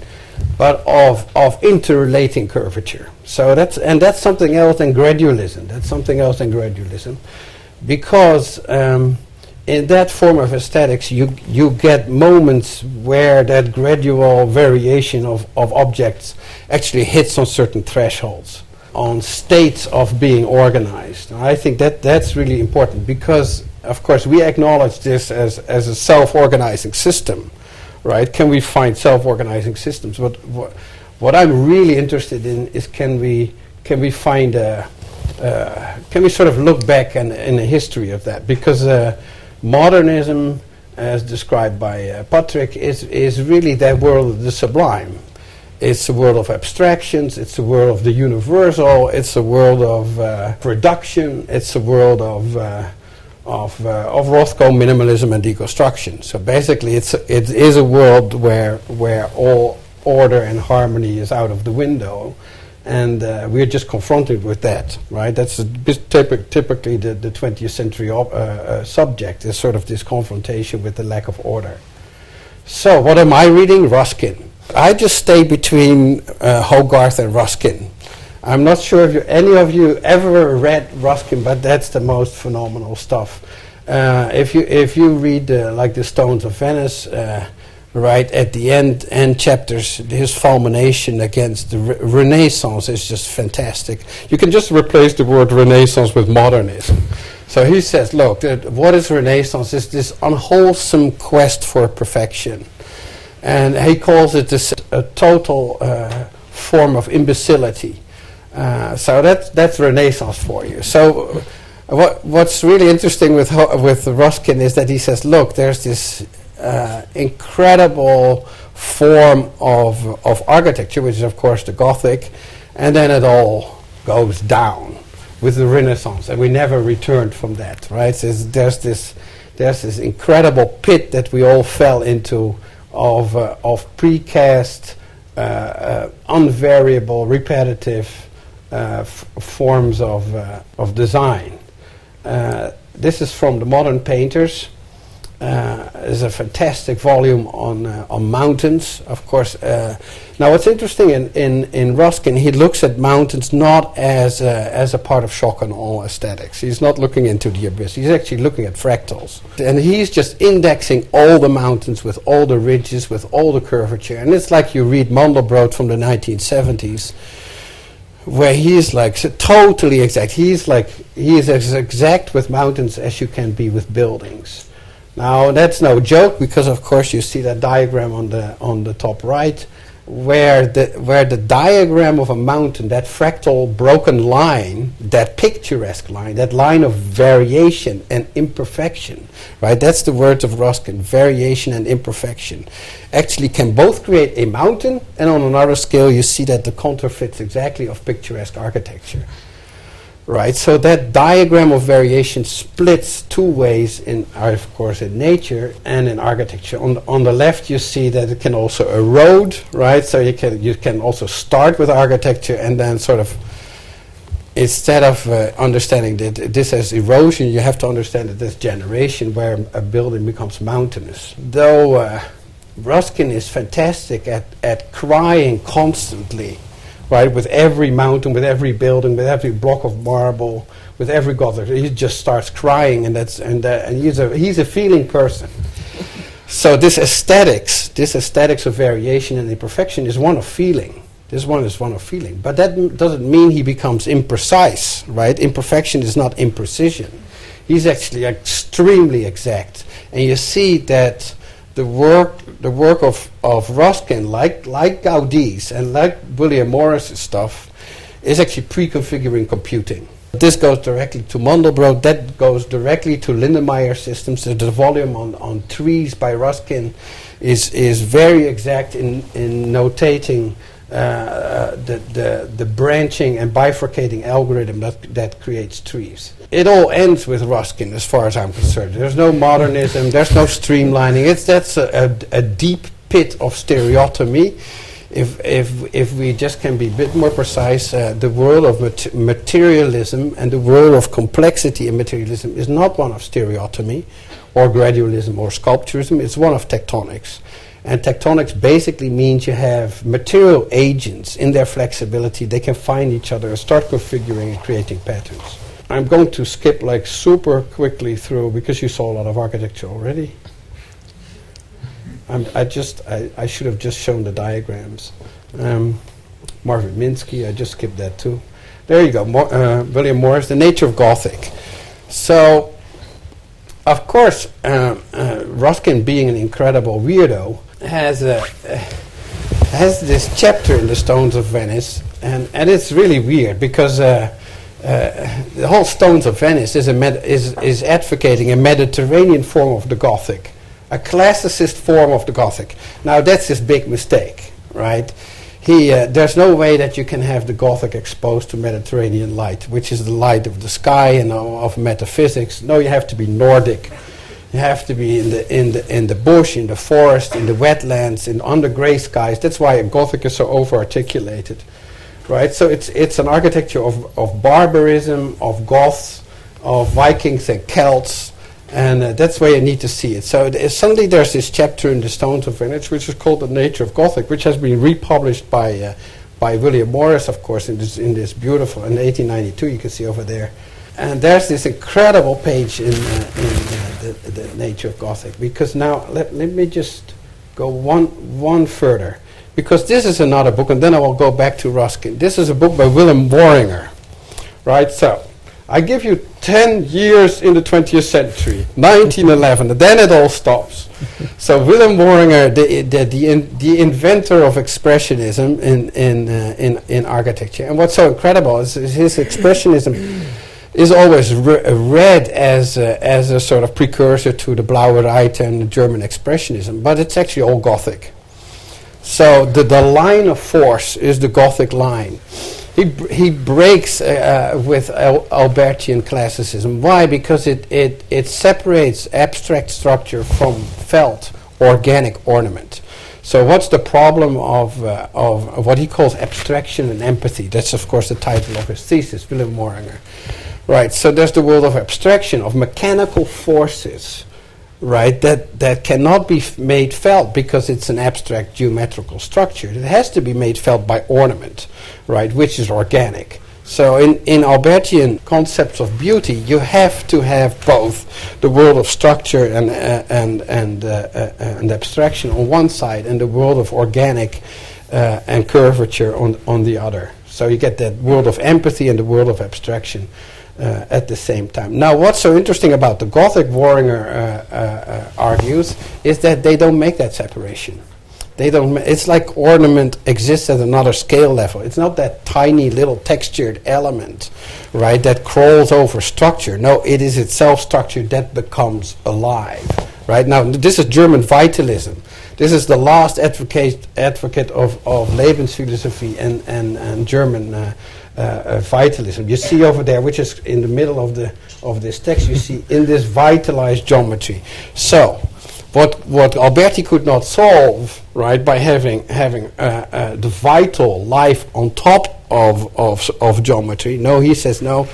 but of interrelating curvature. So that's something else than gradualism. That's something else than gradualism, because in that form of aesthetics, you get moments where that gradual variation of objects actually hits on certain thresholds, on states of being organized. And I think that's really important, because, of course, we acknowledge this as a self-organizing system, right? Can we find self-organizing systems? But what I'm really interested in is can we find can we sort of look back in the history of that? Because modernism, as described by Patrick, is really that world of the sublime. It's a world of abstractions, it's a world of the universal, it's a world of production, it's a world of Rothko minimalism and deconstruction. So basically it is a world where all order and harmony is out of the window, and we're just confronted with that, right? That's typically the 20th century subject, is sort of this confrontation with the lack of order. So what am I reading? Ruskin. I just stay between Hogarth and Ruskin. I'm not sure if any of you ever read Ruskin, but that's the most phenomenal stuff. If you read like the Stones of Venice, right at the end chapters, his fulmination against the Renaissance is just fantastic. You can just replace the word Renaissance with modernism. So he says, look, what is Renaissance? Is this unwholesome quest for perfection. And he calls it a total form of imbecility. So that's Renaissance for you. So what's really interesting with Ruskin is that he says, look, there's this incredible form of architecture, which is of course the Gothic, and then it all goes down with the Renaissance, and we never returned from that, right? There's this incredible pit that we all fell into of precast, unvariable, repetitive forms of design. This is from the Modern Painters. Is a fantastic volume on mountains, of course. Now, what's interesting in Ruskin, he looks at mountains not as a part of shock and awe aesthetics. He's not looking into the abyss. He's actually looking at fractals, and he's just indexing all the mountains with all the ridges, with all the curvature. And it's like you read Mandelbrot from the 1970s. Where he's like totally exact. He is as exact with mountains as you can be with buildings. Now that's no joke, because of course you see that diagram on the top right, where the diagram of a mountain, that fractal broken line, that picturesque line, that line of variation and imperfection, right? That's the words of Ruskin, variation and imperfection, actually can both create a mountain, and on another scale you see that the contour fits exactly of picturesque architecture. Right, so that diagram of variation splits two ways, of course, in nature and in architecture. On the left, you see that it can also erode, right? So you can also start with architecture, and then sort of, instead of understanding that this as erosion, you have to understand it as generation, where a building becomes mountainous. Though Ruskin is fantastic at crying constantly. Right, with every mountain, with every building, with every block of marble, with every Gothic, he just starts crying, and he's a feeling person. So this aesthetics of variation and imperfection is one of feeling. This one is one of feeling, but that doesn't mean he becomes imprecise. Right, imperfection is not imprecision. He's actually extremely exact, and you see that the work of Ruskin, like Gaudi's and like William Morris's stuff, is actually pre-configuring computing. This goes directly to Mandelbrot, that goes directly to Lindenmayer systems. The volume on trees by Ruskin is very exact in notating the branching and bifurcating algorithm that creates trees. It all ends with Ruskin, as far as I'm concerned. There's no modernism, there's no streamlining. That's a deep pit of stereotomy. If we just can be a bit more precise, the world of materialism and the world of complexity and materialism is not one of stereotomy or gradualism or sculpturism, it's one of tectonics. And tectonics basically means you have material agents in their flexibility. They can find each other and start configuring and creating patterns. I'm going to skip like super quickly through, because you saw a lot of architecture already. I should have just shown the diagrams. Marvin Minsky, I just skipped that too. There you go, William Morris, The Nature of Gothic. So, of course, Ruskin, being an incredible weirdo, has this chapter in the Stones of Venice, and it's really weird, because the whole Stones of Venice is advocating a Mediterranean form of the Gothic, a classicist form of the Gothic. Now that's his big mistake, right? There's no way that you can have the Gothic exposed to Mediterranean light, which is the light of the sky and of metaphysics. No, you have to be Nordic. You have to be in the bush, in the forest, in the wetlands, under grey skies. That's why Gothic is so over-articulated, right? So it's an architecture of barbarism, of Goths, of Vikings and Celts, And that's why you need to see it. So suddenly there's this chapter in the Stones of Greenwich, which is called The Nature of Gothic, which has been republished by William Morris, of course, in this beautiful, in 1892, you can see over there. And there's this incredible page in the Nature of Gothic, because now, let me just go one further, because this is another book, and then I will go back to Ruskin. This is a book by Willem Worringer, right? So, I give you 10 years in the 20th century, 1911, and then it all stops. So Willem Worringer, the inventor of expressionism in architecture, and what's so incredible is his expressionism is always read as a sort of precursor to the Blaue Reiter and German expressionism, but it's actually all Gothic. So the line of force is the Gothic line. He breaks with Albertian classicism. Why? Because it separates abstract structure from felt organic ornament. So what's the problem of what he calls abstraction and empathy? That's of course the title of his thesis, Willem Worringer. Right. So there's the world of abstraction, of mechanical forces, right? That cannot be made felt because it's an abstract geometrical structure. It has to be made felt by ornament, right, which is organic. So in Albertian concepts of beauty, you have to have both the world of structure and abstraction on one side, and the world of organic and curvature on the other. So you get that world of empathy and the world of abstraction at the same time. Now, what's so interesting about the Gothic, Worringer argues, is that they don't make that separation. They don't. It's like ornament exists at another scale level. It's not that tiny little textured element, right, that crawls over structure. No, it is itself structure that becomes alive. Right now, this is German vitalism. This is the last advocate of Lebensphilosophie and German vitalism. You see over there, which is in the middle of this text, you see in this vitalized geometry. So, what Alberti could not solve, right, by having the vital life on top of geometry. No, he says no.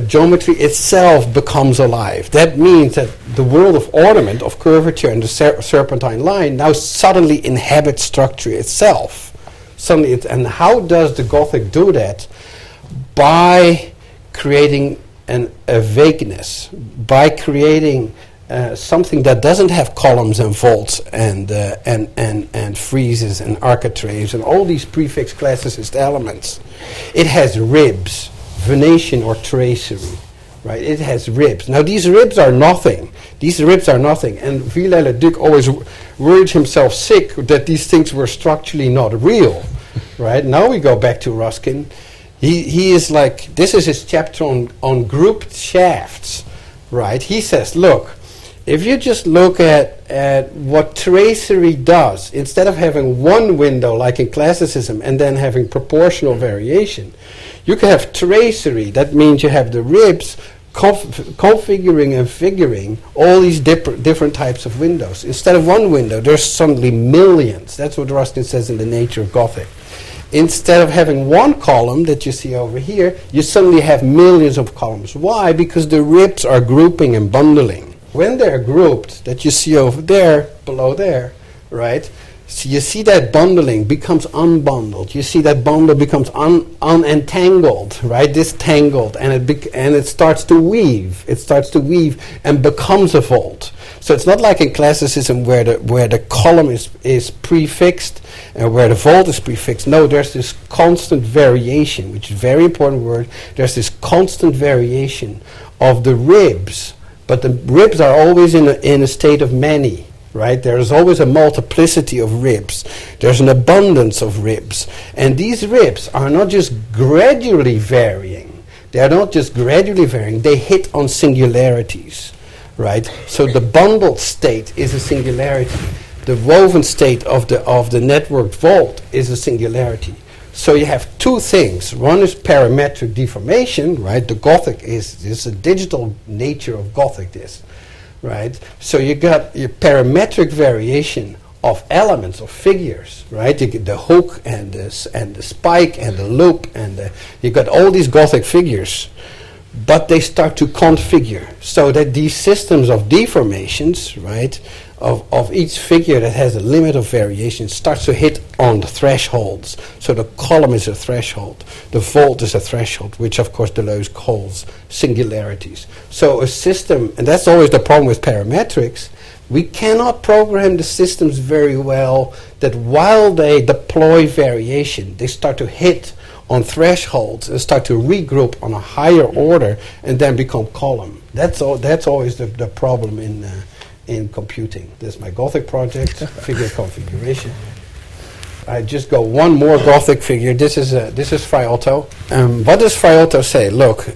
Geometry itself becomes alive. That means that the world of ornament, of curvature, and the serpentine line now suddenly inhabits structure itself. And how does the Gothic do that? By creating a vagueness, by creating something that doesn't have columns and vaults and friezes and architraves and all these prefix classicist elements. It has ribs, venation or tracery, right? It has ribs. Now these ribs are nothing. And Villers-le-Duc always worried himself sick that these things were structurally not real, right? Now we go back to Ruskin. He is like, this is his chapter on grouped shafts, right? He says, look, if you just look at what tracery does, instead of having one window like in classicism and then having proportional variation, you can have tracery. That means you have the ribs configuring and figuring all these different types of windows. Instead of one window, there's suddenly millions. That's what Ruskin says in The Nature of Gothic. Instead of having one column that you see over here, you suddenly have millions of columns. Why? Because the ribs are grouping and bundling. When they're grouped, that you see over there, below there, right? So you see that bundling becomes unbundled. You see that bundle becomes unentangled, right? Distangled, and it starts to weave. It starts to weave and becomes a vault. So it's not like in classicism where the column is prefixed and where the vault is prefixed. No, there's this constant variation, which is a very important word. There's this constant variation of the ribs, but the ribs are always in a state of many. Right? There is always a multiplicity of ribs. There's an abundance of ribs. And these ribs are not just gradually varying. They are not just gradually varying. They hit on singularities. Right? So the bundled state is a singularity. The woven state of the networked vault is a singularity. So you have two things. One is parametric deformation. Right? The Gothic is a digital nature of Gothic, this. Right, so you got your parametric variation of elements, of figures, right? You get the hook and the spike and the loop, and you got all these Gothic figures, but they start to configure so that these systems of deformations, right, of each figure that has a limit of variation starts to hit on the thresholds. So the column is a threshold, the volt is a threshold, which of course Deleuze calls singularities. So a system, and that's always the problem with parametrics, we cannot program the systems very well that while they deploy variation, they start to hit on thresholds and start to regroup on a higher order and then become column. That's always the problem in computing. This is my Gothic project, figure configuration. I just go one more Gothic figure. This is Frei Otto. What does Frei Otto say? Look,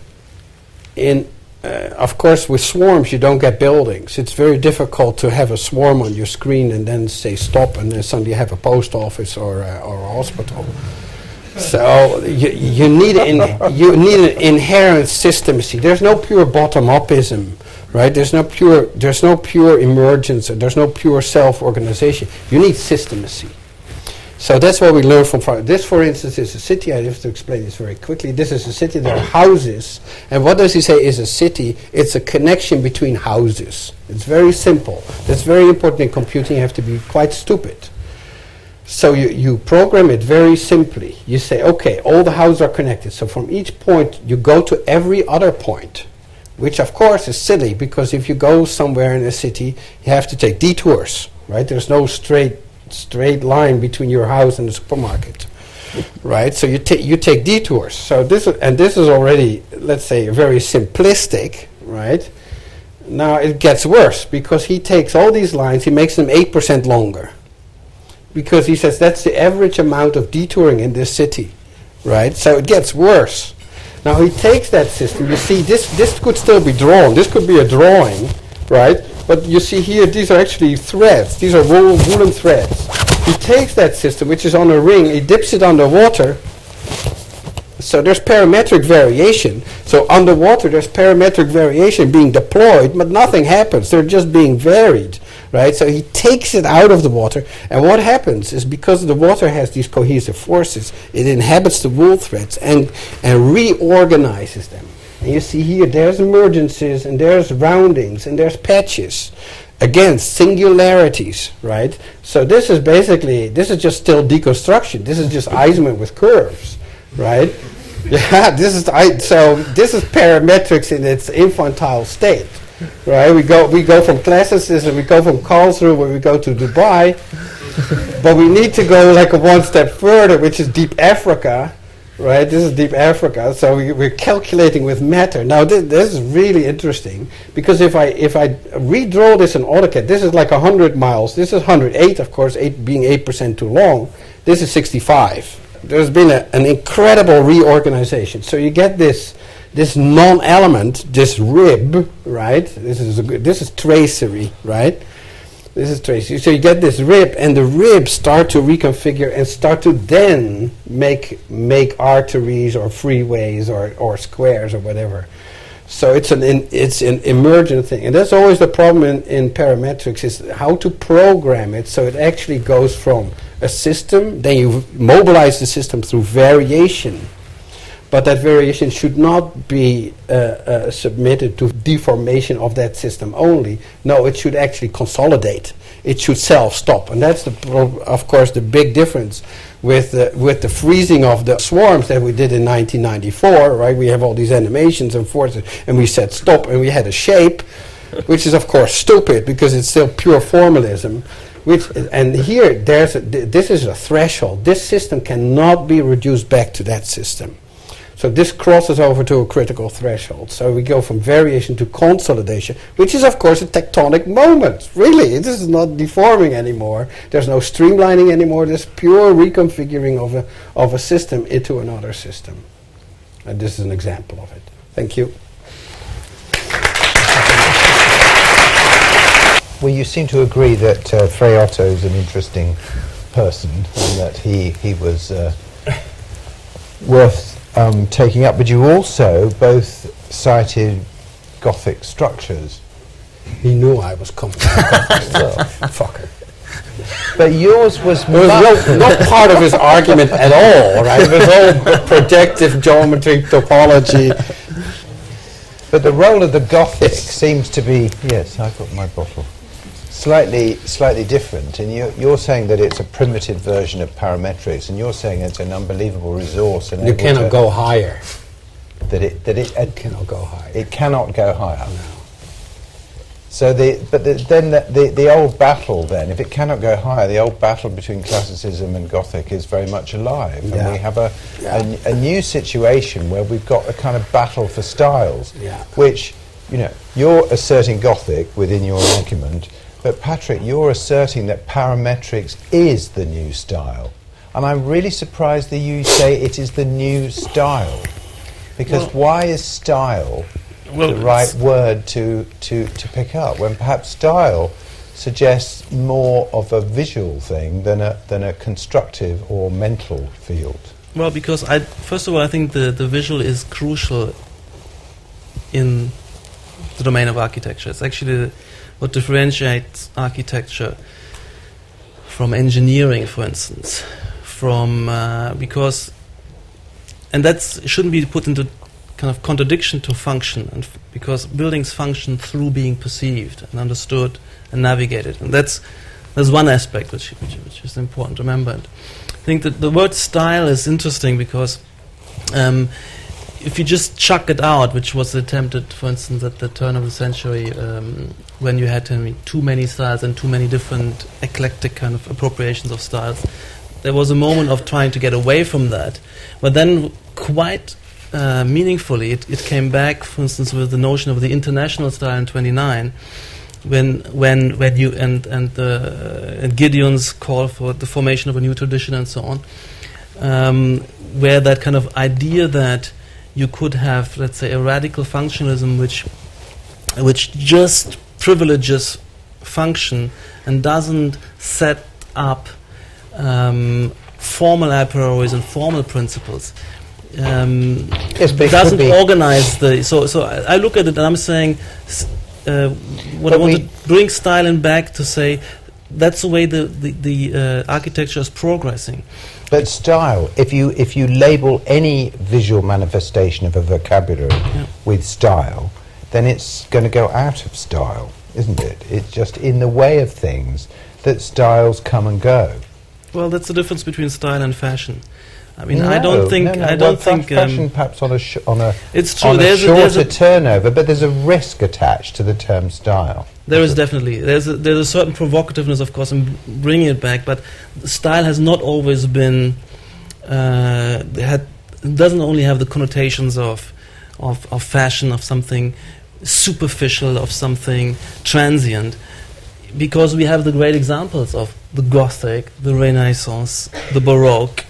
of course, with swarms you don't get buildings. It's very difficult to have a swarm on your screen and then say stop, and then suddenly you have a post office or a hospital. So you need an inherent systemacy. There's no pure bottom-upism, right? There's no pure emergence. There's no pure self-organization. You need systemacy. So that's what we learn from this, for instance, is a city. I have to explain this very quickly. This is a city. There are houses, and what does he say is a city? It's a connection between houses. It's very simple. That's very important in computing. You have to be quite stupid. So you program it very simply. You say, okay, all the houses are connected. So from each point, you go to every other point, which of course is silly, because if you go somewhere in a city, you have to take detours, right? There's no straight line between your house and the supermarket, right? So you take detours. So this is already, let's say, very simplistic, right? Now it gets worse, because he takes all these lines, he makes them 8% longer. Because he says that's the average amount of detouring in this city, right? So it gets worse. Now he takes that system. You see, this could still be drawn. This could be a drawing, right? But you see here, these are actually threads. These are woolen threads. He takes that system, which is on a ring. He dips it underwater. So there's parametric variation. So underwater, there's parametric variation being deployed, but nothing happens. They're just being varied. Right? So he takes it out of the water, and what happens is, because the water has these cohesive forces, it inhabits the wool threads and reorganizes them. And you see here, there's emergences, and there's roundings, and there's patches. Again, singularities, right? So this is just still deconstruction. This is just Eisenman with curves, right? Yeah, this is parametrics in its infantile state. Right, we go from classicism, we go from Karlsruhe, where we go to Dubai, but we need to go like one step further, which is deep Africa, right? This is deep Africa, so we're calculating with matter. Now this is really interesting, because if I redraw this in AutoCAD, this is like 100 miles. This is 108, of course, 8 being 8% too long. This is 65. There's been an incredible reorganization. So you get this non-element, this rib, right? This is tracery, right? This is tracery. So you get this rib, and the ribs start to reconfigure and start to then make arteries or freeways or squares or whatever. So it's an emergent thing, and that's always the problem in parametrics, is how to program it so it actually goes from a system. Then you mobilize the system through variation. But that variation should not be submitted to deformation of that system only. No, it should actually consolidate. It should self-stop. And that's, of course, the big difference with the freezing of the swarms that we did in 1994, right? We have all these animations and forces, and we said stop, and we had a shape, which is, of course, stupid, because it's still pure formalism. And here, this is a threshold. This system cannot be reduced back to that system. So this crosses over to a critical threshold. So we go from variation to consolidation, which is, of course, a tectonic moment. Really, this is not deforming anymore. There's no streamlining anymore. There's pure reconfiguring of a system into another system. And this is an example of it. Thank you. Well, you seem to agree that Frei Otto is an interesting person, and that he was worth taking up, but you also both cited Gothic structures. He knew I was coming. Fucker. But yours was It was not part of his argument at all, right? It was all projective geometry, topology. But the role of the Gothic seems to be, yes, I've got my bottle, slightly different. And you're saying that it's a primitive version of parametrics, and you're saying it's an unbelievable resource. And You cannot go higher. It Cannot go higher. It cannot go higher. No. So the old battle then, if it cannot go higher, the old battle between classicism and Gothic is very much alive. Yeah. And we have a Yeah. new situation where we've got a kind of battle for styles, Yeah. which, you know, you're asserting Gothic within your argument, but Patrick, you're asserting that parametrics is the new style. And I'm really surprised that you say it is the new style. Because why is style the right word to pick up, when perhaps style suggests more of a visual thing than a constructive or mental field? Well, because first of all, I think the visual is crucial in the domain of architecture. It's actually what differentiates architecture from engineering, for instance, because, and that shouldn't be put into kind of contradiction to function, and because buildings function through being perceived and understood and navigated, and that's one aspect which is important to remember. And I think that the word style is interesting because if you just chuck it out, which was attempted, for instance, at the turn of the century, when you had too many styles and too many different eclectic kind of appropriations of styles, there was a moment of trying to get away from that, but then quite meaningfully, it came back, for instance, with the notion of the international style in '29, when you and Gideon's call for the formation of a new tradition and so on, where that kind of idea that you could have, let's say, a radical functionalism which just privileges function and doesn't set up formal a prioris and formal principles. Doesn't organize the. So I look at it and I'm saying, what I want to bring style in back to say that's the way the architecture is progressing. But style, if you label any visual manifestation of a vocabulary with style, then it's going to go out of style, isn't it? It's just in the way of things that styles come and go. Well, that's the difference between style and fashion. I mean, no, I don't think. No. I don't think. Fashion perhaps on a it's true. on a There's shorter a turnover, but there's a risk attached to the term style. There is definitely there's a certain provocativeness, of course, in bringing it back. But style has not always been. Doesn't only have the connotations of fashion, of something superficial, of something transient, because we have the great examples of the Gothic, the Renaissance, the Baroque,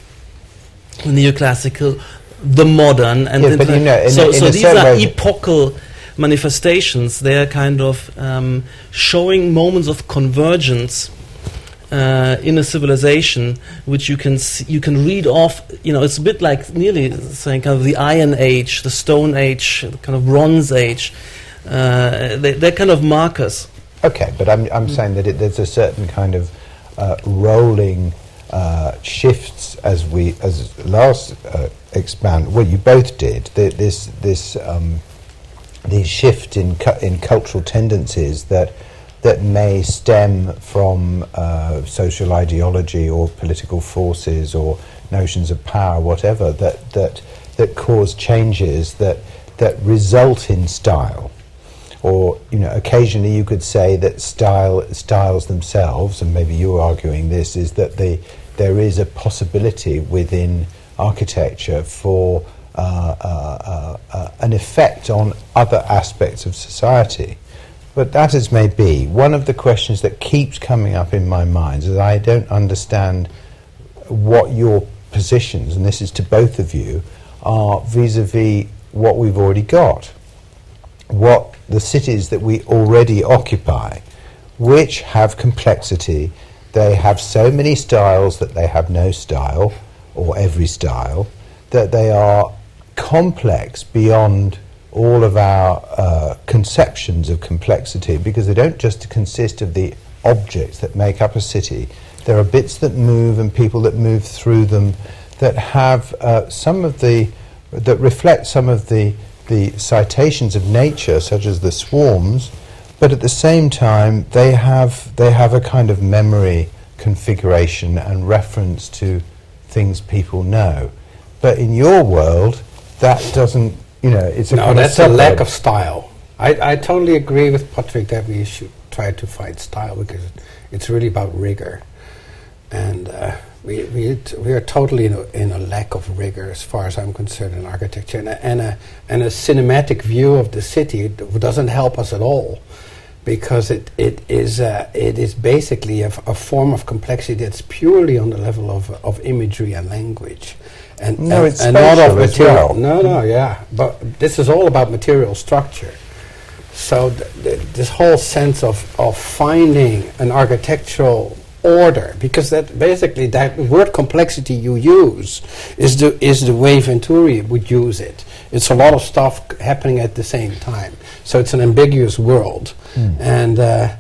the neoclassical, the modern, and but you know, so these are epochal manifestations. They are kind of showing moments of convergence in a civilization, which you can read off. You know, it's a bit like nearly saying kind of the Iron Age, the Stone Age, the kind of Bronze Age. They're kind of markers. Okay, but I'm saying that there's a certain kind of rolling shifts as Lars expand. Well, you both did. This shift in cultural tendencies that may stem from social ideology or political forces or notions of power, whatever, that cause changes that result in style. Or, you know, occasionally you could say that styles themselves, and maybe you're arguing this, is that there is a possibility within architecture for an effect on other aspects of society. But that as may be, one of the questions that keeps coming up in my mind is I don't understand what your positions, and this is to both of you, are vis-a-vis what we've already got. What the cities that we already occupy, which have complexity, they have so many styles that they have no style, or every style, that they are complex beyond all of our conceptions of complexity, because they don't just consist of the objects that make up a city. There are bits that move and people that move through them that have that reflect some of the the citations of nature, such as the swarms, but at the same time they have a kind of memory configuration and reference to things people know. But in your world, that doesn't, it's a No, kind that's of a lack of style. I totally agree with Patrick that we should try to find style, because it's really about rigor. And we are totally in a lack of rigor, as far as I'm concerned, in architecture. And a cinematic view of the city doesn't help us at all, because it is basically a form of complexity that's purely on the level of imagery and language. And not of material. No, but this is all about material structure. So this whole sense of finding an architectural order, because that basically that word complexity you use is the way Venturi would use it. It's a lot of stuff happening at the same time. So it's an ambiguous world, and that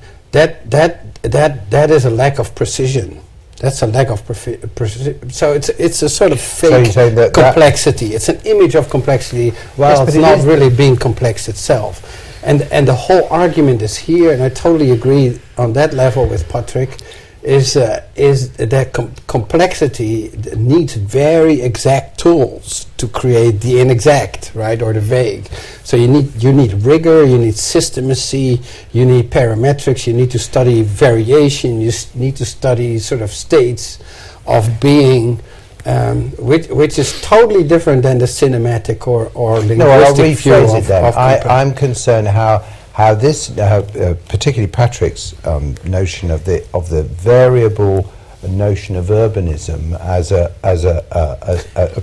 is a lack of precision. That's a lack of precision. So it's a sort of fake complexity. It's an image of complexity, while it's not really being complex itself. And the whole argument is here, and I totally agree on that level with Patrick, is that complexity needs very exact tools to create the inexact, right, or the vague. So you need rigor, you need systemacy, you need parametrics, you need to study variation, you need to study sort of states of being, which is totally different than the cinematic or linguistic view of I'm concerned how this, particularly Patrick's notion of the variable notion of urbanism as a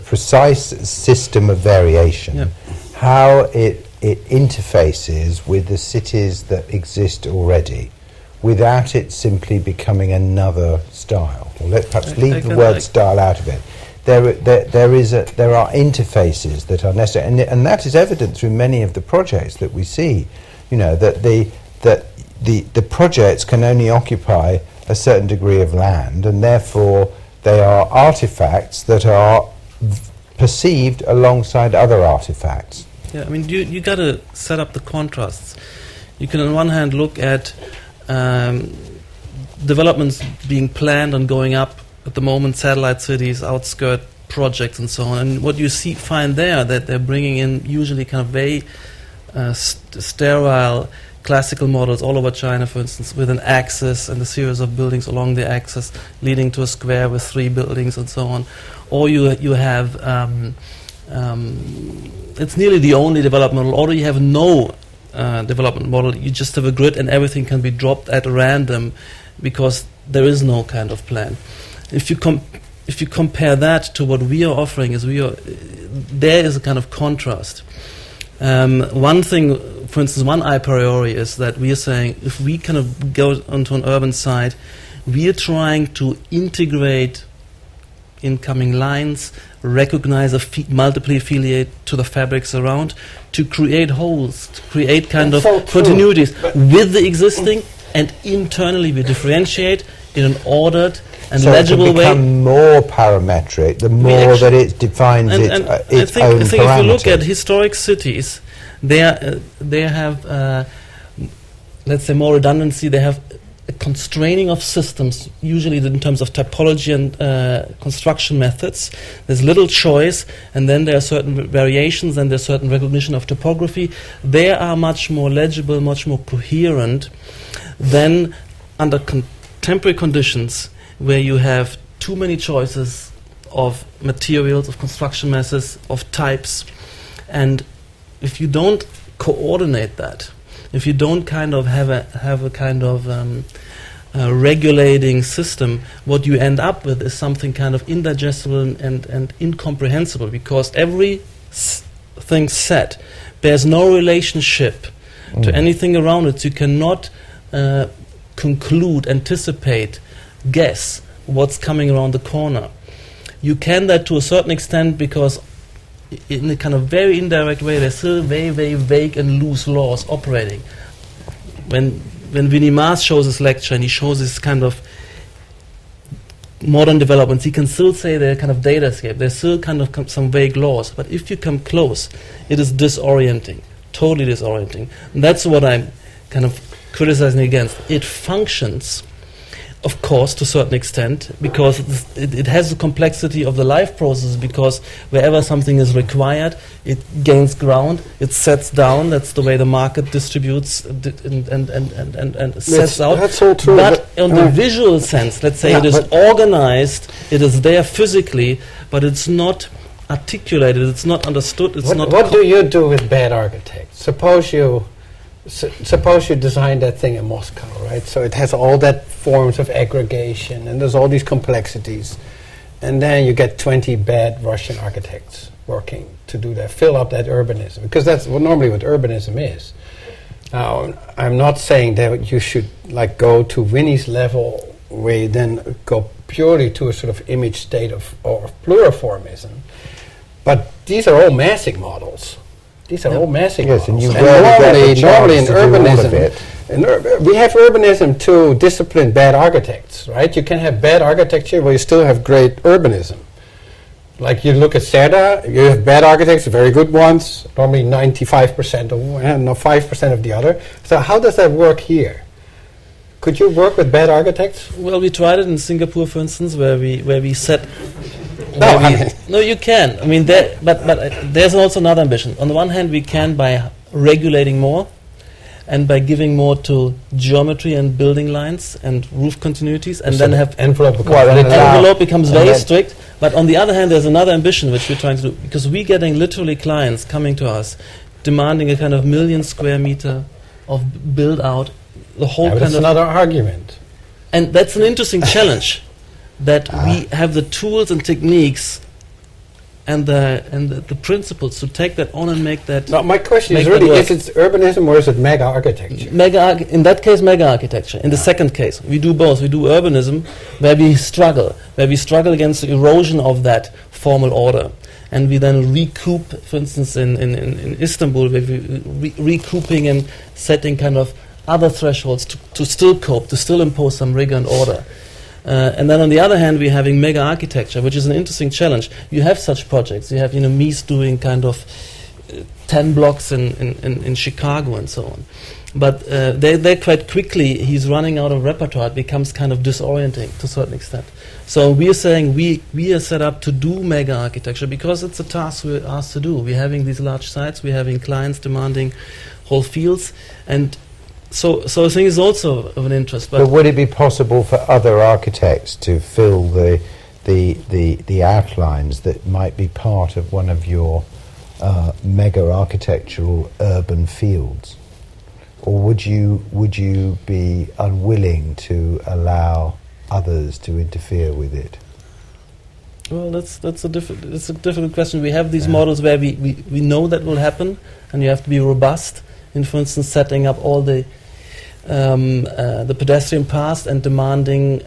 precise system of variation, how it interfaces with the cities that exist already, without it simply becoming another style. Well, let's perhaps leave the word style out of it. There are interfaces that are necessary, and that is evident through many of the projects that we see. That the projects can only occupy a certain degree of land, and therefore they are artifacts that are perceived alongside other artifacts. Yeah, I mean, you got to set up the contrasts. You can, on one hand, look at developments being planned and going up at the moment, satellite cities, outskirt projects, and so on. And what you find there, that they're bringing in usually kind of very sterile classical models all over China, for instance, with an axis and a series of buildings along the axis leading to a square with 3 buildings and so on. Or you have it's nearly the only development model, or you have no development model. You just have a grid and everything can be dropped at random because there is no kind of plan. If you compare that to what we are offering, there is a kind of contrast. One thing, for instance, one a priori is that we are saying if we kind of go onto an urban site, we are trying to integrate incoming lines, recognize multiply affiliate to the fabrics around, to create holes, to create kind of continuities with the existing, and internally we differentiate in an ordered and legible way. So it become more parametric, the more that it defines its own parameters. I think if you look at historic cities, they have, let's say, more redundancy. They have a constraining of systems, usually in terms of typology and construction methods. There's little choice, and then there are certain variations, and there's certain recognition of topography. They are much more legible, much more coherent than under contemporary conditions, where you have too many choices of materials, of construction masses, of types. And if you don't coordinate that, if you don't kind of have a kind of regulating system, what you end up with is something kind of indigestible and incomprehensible, because everything set bears no relationship to anything around it. So you cannot conclude, anticipate, guess what's coming around the corner. You can that to a certain extent, because in a kind of very indirect way there's still very, very vague and loose laws operating. When Vinnie Maas shows his lecture, and he shows this kind of modern developments, you can still say they're kind of datascape. There's still kind of some vague laws. But if you come close, it is disorienting, totally disorienting. And that's what I'm kind of criticizing against. It functions, of course, to a certain extent, because it has the complexity of the life process, because wherever something is required, it gains ground, it sets down. That's the way the market distributes and sets out. That's all true. But on the visual sense, let's say it is organized, it is there physically, but it's not articulated, it's not understood, it's not... What do you do with bad architects? Suppose you design that thing in Moscow, right? So it has all that forms of aggregation, and there's all these complexities. And then you get 20 bad Russian architects working to do that, fill up that urbanism. Because that's normally what urbanism is. Now, I'm not saying that you should go to Winnie's level, where you then go purely to a sort of image state of pluriformism. But these are all massing models. These are all massing Yes, and models. you rarely get the Normally in chance to do all of urbanism, it. we have urbanism to discipline bad architects, right? You can have bad architecture where you still have great urbanism. Like you look at Serda, you have bad architects, very good ones, normally 95% of one, and 5% of the other. So how does that work here? Could you work with bad architects? Well, we tried it in Singapore, for instance, where we set... No, you can. I mean, but there's also another ambition. On the one hand, we can by regulating more, and by giving more to geometry and building lines and roof continuities, and then have envelope becomes very strict. But on the other hand, there's another ambition which we're trying to do, because we're getting literally clients coming to us demanding a kind of 1 million square meter of build out, the whole kind that's of another argument. And that's an interesting challenge, that we have the tools and techniques and the principles to take that on and make that. No, my question is really: is it urbanism or is it mega architecture? In that case, mega architecture. In the second case, we do both. We do urbanism, where we struggle against the erosion of that formal order, and we then recoup. For instance, in Istanbul, where we recouping and setting kind of other thresholds to still cope, to still impose some rigor and order. And then on the other hand, we're having mega architecture, which is an interesting challenge. You have such projects. You have, Mies doing kind of 10 blocks in Chicago and so on. But they quite quickly, he's running out of repertoire. It becomes kind of disorienting to a certain extent. So we are saying we are set up to do mega architecture because it's a task we're asked to do. We're having these large sites. We're having clients demanding whole fields. And So I think it's also of an interest. But would it be possible for other architects to fill the outlines that might be part of one of your mega architectural urban fields, or would you be unwilling to allow others to interfere with it? Well, that's a difficult question. We have these models where we know that will happen, and you have to be robust in, for instance, setting up all the pedestrian paths and demanding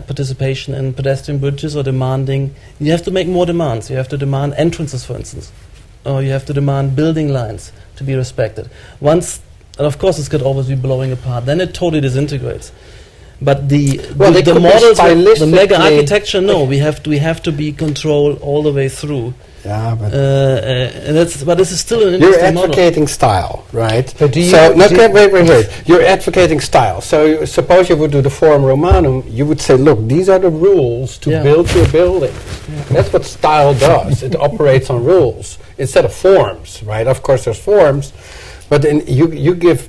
participation in pedestrian bridges, or demanding... You have to make more demands. You have to demand entrances, for instance. Or you have to demand building lines to be respected. And of course this could always be blowing apart. Then it totally disintegrates. But the models, the mega architecture, no. We have to be controlled all the way through. Yeah, but but this is still an interesting model. You're advocating style, right? But wait. You're advocating style. So suppose you would do the Forum Romanum, you would say, look, these are the rules to build your building. Yeah. That's what style does. It operates on rules instead of forms, right? Of course, there's forms, but then you give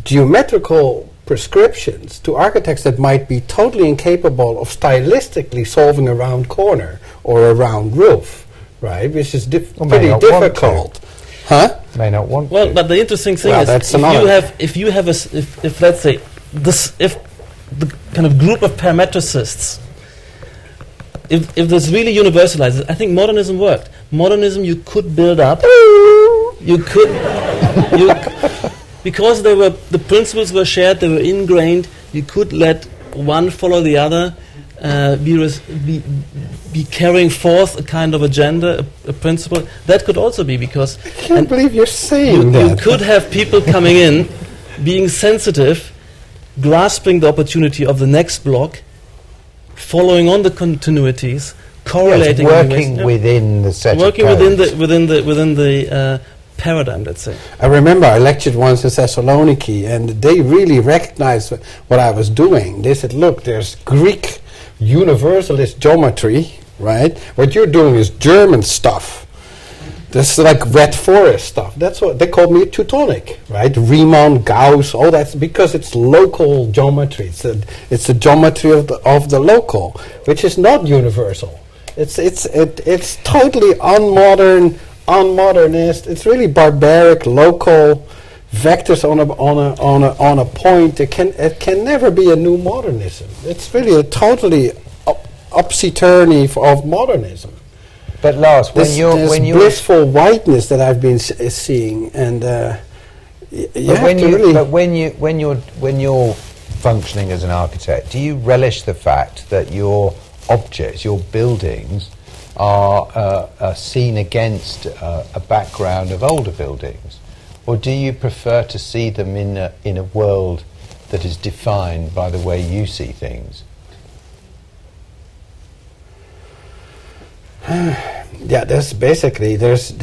geometrical prescriptions to architects that might be totally incapable of stylistically solving a round corner or a round roof. Right, which is pretty difficult, huh? May not want to. Well, but the interesting thing is, if let's say if the kind of group of parametricists, if this really universalizes, I think modernism worked. Modernism, you could build up, because the principles were shared, they were ingrained. You could let one follow the other. Be carrying forth a kind of agenda, a principle. That could also be because... I can't believe you're saying that. You could have people coming in, being sensitive, grasping the opportunity of the next block, following on the continuities, Yes, correlating, working yeah, within the set working of within codes. the paradigm, let's say. I remember I lectured once in Thessaloniki, and they really recognized what I was doing. They said, look, there's Greek universalist geometry, right? What you're doing is German stuff. This is like red forest stuff. That's what they called me Teutonic, right? Riemann, Gauss, all that, because it's local geometry. It's the geometry of the local, which is not universal. It's totally unmodernist. It's really barbaric, local vectors on a point. It can never be a new modernism. It's really a totally upsy-turny of modernism. But Lars, This blissful whiteness that I've been seeing, and when you're functioning as an architect, do you relish the fact that your objects, your buildings, are seen against a background of older buildings, or do you prefer to see them in a world that is defined by the way you see things? Yeah, there's basically there's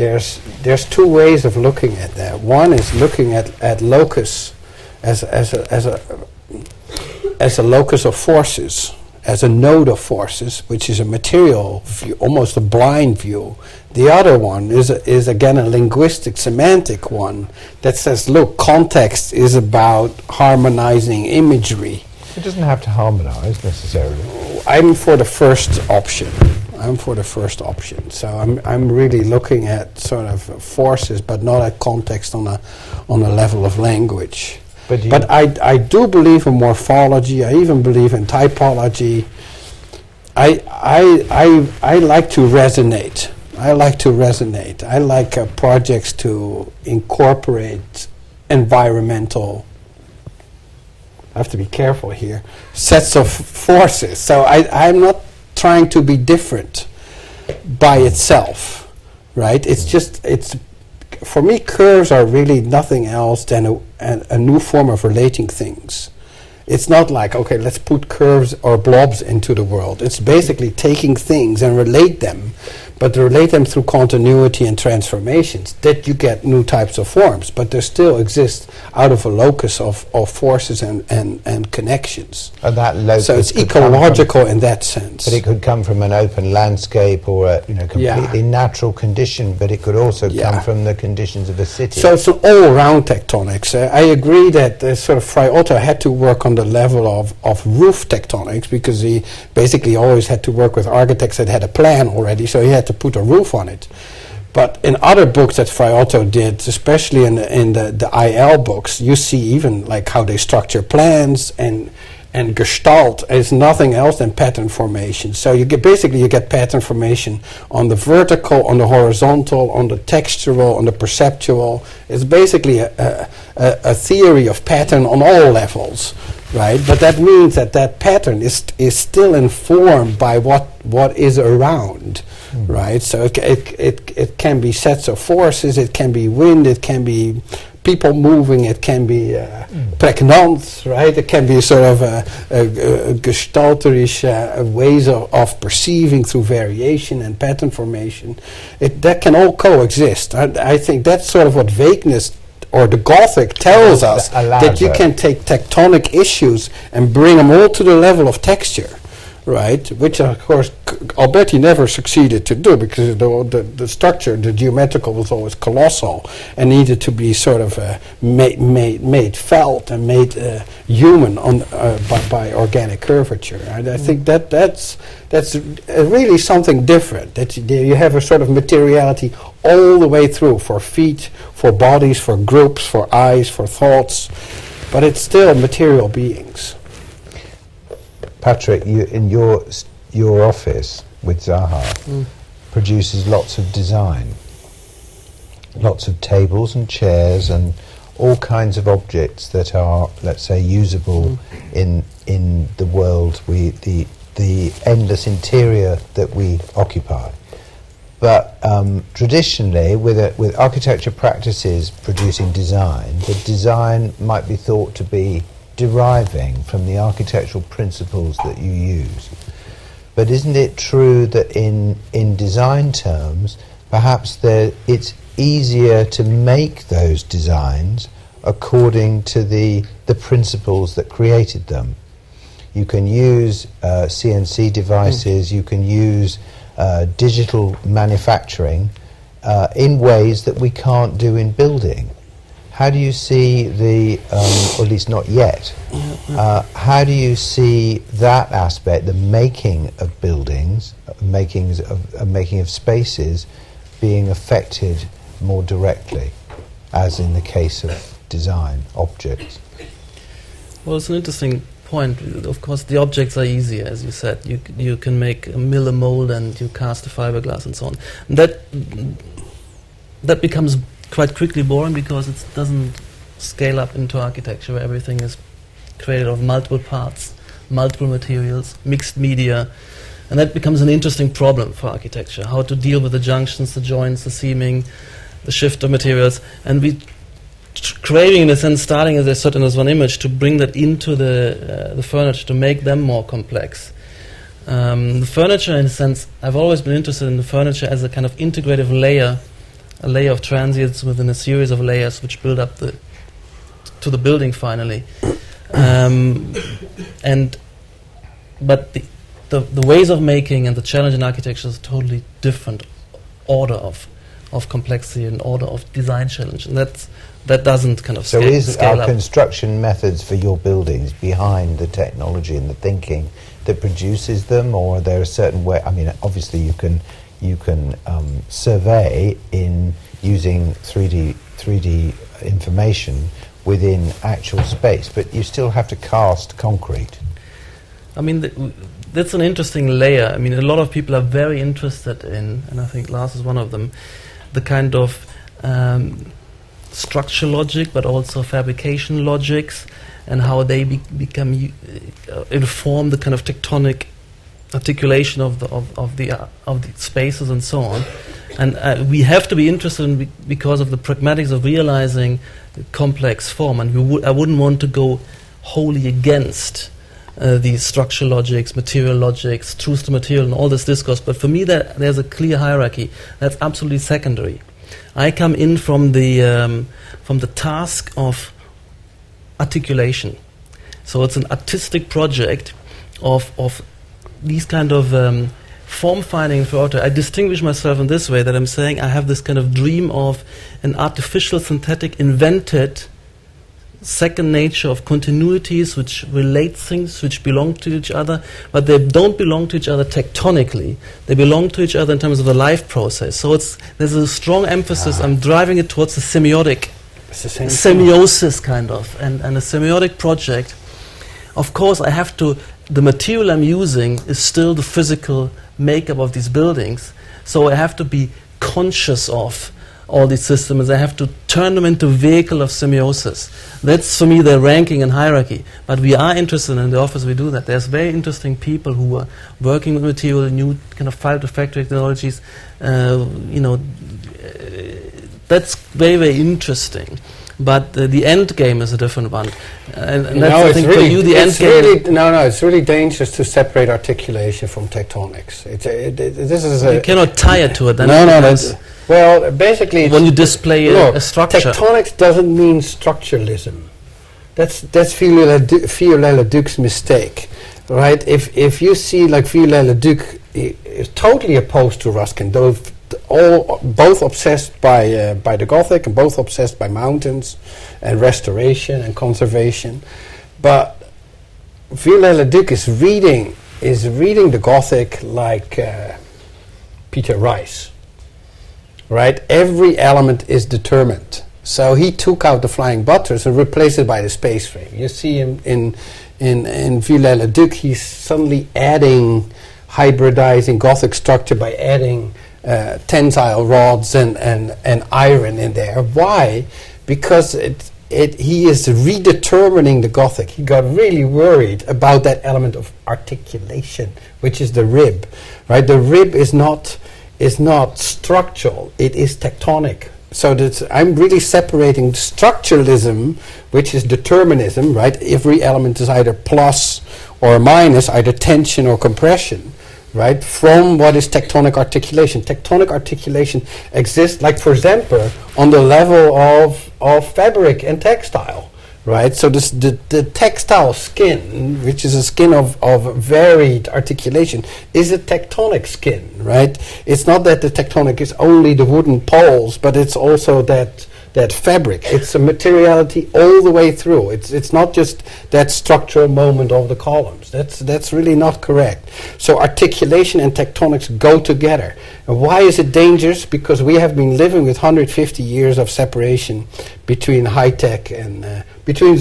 two ways of looking at that. One is looking at locus as a locus of forces, as a node of forces, which is a material view, almost a blind view. The other one is again a linguistic, semantic one that says, look, context is about harmonizing imagery. It doesn't have to harmonize necessarily. I'm for the first option. So I'm really looking at sort of forces, but not at context on a level of language. But I do believe in morphology. I even believe in typology. I like to resonate. I like projects to incorporate environmental, I have to be careful here, sets of forces. So I'm not trying to be different by itself, right? It's for me, curves are really nothing else than a new form of relating things. It's not like, okay, let's put curves or blobs into the world. It's basically taking things and relate them, but relate them through continuity and transformations, that you get new types of forms, but they still exist out of a locus of forces and connections. And that locus, so it's ecological in that sense. But it could come from an open landscape or a completely natural condition, but it could also come from the conditions of a city. So it's an all-around tectonics. I agree that sort of Frei Otto had to work on the level of roof tectonics, because he basically always had to work with architects that had a plan already, so he had to put a roof on it. But in other books that Frei Otto did, especially in the IL books, you see even like how they structure plans, and gestalt is nothing else than pattern formation. So you get pattern formation on the vertical, on the horizontal, on the textural, on the perceptual. It's basically a theory of pattern on all levels, right? But that means that pattern is still informed by what is around. Right, so it can be sets of forces, it can be wind, it can be people moving, it can be pregnance, right? It can be sort of a gestalterish ways of perceiving through variation and pattern formation. That can all coexist. I think that's sort of what vagueness or the Gothic tells us, that you can take tectonic issues and bring them all to the level of texture. Right, which of course Alberti never succeeded to do, because the structure, the geometrical, was always colossal and needed to be sort of made felt and made human by organic curvature. And I think that's really something different. That you have a sort of materiality all the way through, for feet, for bodies, for groups, for eyes, for thoughts, but it's still material beings. Patrick, you in your office with Zaha produces lots of design, lots of tables and chairs and all kinds of objects that are, let's say, usable in the world, the endless interior that we occupy. But traditionally, with architecture practices producing design, the design might be thought to be deriving from the architectural principles that you use. But isn't it true that in design terms, perhaps it's easier to make those designs according to the principles that created them? You can use CNC devices, you can use digital manufacturing in ways that we can't do in building. How do you see or at least not yet, how do you see that aspect, the making of buildings, making of spaces, being affected more directly, as in the case of design objects? Well, it's an interesting point. Of course, the objects are easier, as you said. You can make a mill a mold and you cast a fiberglass and so on. And that becomes quite quickly boring because it doesn't scale up into architecture where everything is created of multiple parts, multiple materials, mixed media, and that becomes an interesting problem for architecture, how to deal with the junctions, the joints, the seaming, the shift of materials, and we craving in a sense, starting as I said in this one image, to bring that into the furniture, to make them more complex. The furniture, in a sense, I've always been interested in the furniture as a kind of integrative layer, a layer of transients within a series of layers which build up to the building finally. But the ways of making and the challenge in architecture is a totally different order of complexity and order of design challenge, and that doesn't kind of so scale, is scale our up. construction methods for your buildings behind the technology and the thinking that produces them, or are there a certain way? I mean, obviously you can survey in using 3D information within actual space, but you still have to cast concrete. I mean, that's an interesting layer. I mean, a lot of people are very interested in, and I think Lars is one of them, the kind of structure logic, but also fabrication logics, and how they become inform the kind of tectonic articulation of the spaces and so on. And we have to be interested in because of the pragmatics of realizing the complex form, and I wouldn't want to go wholly against these structure logics, material logics, truth to material, and all this discourse. But for me, there's a clear hierarchy. That's absolutely secondary. I come in from the task of articulation. So it's an artistic project of these kind of form finding throughout. I distinguish myself in this way, that I'm saying I have this kind of dream of an artificial, synthetic, invented second nature of continuities which relate things, which belong to each other, but they don't belong to each other tectonically. They belong to each other in terms of the life process. So there's a strong emphasis. I'm driving it towards the semiotic, semiosis kind of, and a semiotic project. Of course, the material I'm using is still the physical makeup of these buildings, so I have to be conscious of all these systems. I have to turn them into a vehicle of semiosis. That's for me the ranking and hierarchy. But we are interested in the office, we do that. There's very interesting people who are working with material, new kind of file-to-factory technologies. That's very, very interesting. But the end game is a different one. And that's, I think, for you, the end game... it's really dangerous to separate articulation from tectonics. You cannot tie it to it. Then well, basically... When you display a structure. Tectonics doesn't mean structuralism. That's Viollet-le-Duc's mistake, right? If you see, like, Viollet-le-Duc is totally opposed to Ruskin, both obsessed by the Gothic and both obsessed by mountains and restoration and conservation. But Viollet-le-Duc is reading the Gothic like Peter Rice, right? Every element is determined. So he took out the flying buttress and replaced it by the space frame. You see him in Viollet-le-Duc, he's suddenly hybridizing Gothic structure by adding tensile rods and iron in there. Why? Because he is redetermining the Gothic. He got really worried about that element of articulation, which is the rib, right? The rib is not structural, it is tectonic. So I'm really separating structuralism, which is determinism, right? Every element is either plus or minus, either tension or compression, right, from what is tectonic articulation. Tectonic articulation exists, like for Zemper, on the level of fabric and textile, right? So the textile skin, which is a skin of varied articulation, is a tectonic skin, right? It's not that the tectonic is only the wooden poles, but it's also that fabric. It's a materiality all the way through. It's not just that structural moment of the columns. That's really not correct. So articulation and tectonics go together. And why is it dangerous? Because we have been living with 150 years of separation between high tech and between